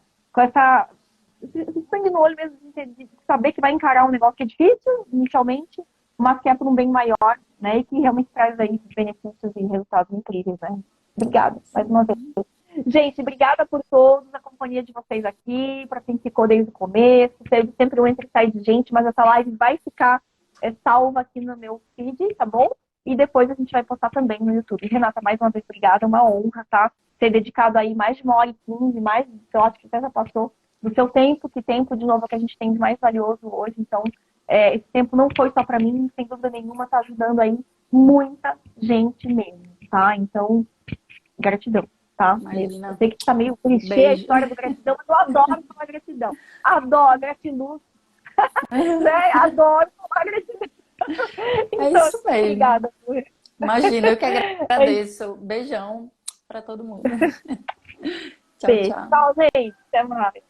esse sangue no olho mesmo, de saber que vai encarar um negócio que é difícil inicialmente, mas que é por um bem maior, né? E que realmente traz aí benefícios e resultados incríveis, né? Obrigada, mais uma vez. Gente, obrigada por todos, a companhia de vocês aqui, para quem ficou desde o começo. Teve sempre um entre e sai de gente, mas essa live vai ficar salva aqui no meu feed, tá bom? E depois a gente vai postar também no YouTube. Renata, mais uma vez, obrigada, é uma honra, tá? Ter dedicado aí mais de 1h15, mais, eu acho que até já passou do seu tempo, que tempo, de novo, que a gente tem de mais valioso hoje. Então, esse tempo não foi só para mim, sem dúvida nenhuma, tá ajudando aí muita gente mesmo, tá? Então, gratidão, tá? Imagina. Eu sei que tá meio clichê a Beijo. história do gratidão, mas eu adoro falar gratidão. Adoro, gratiluz. Né? Adoro falar gratidão. É Então, isso mesmo. obrigada. Imagina, eu que agradeço. Beijão para todo mundo. Tchau, Beijo. tchau. Tchau, gente. Até mais.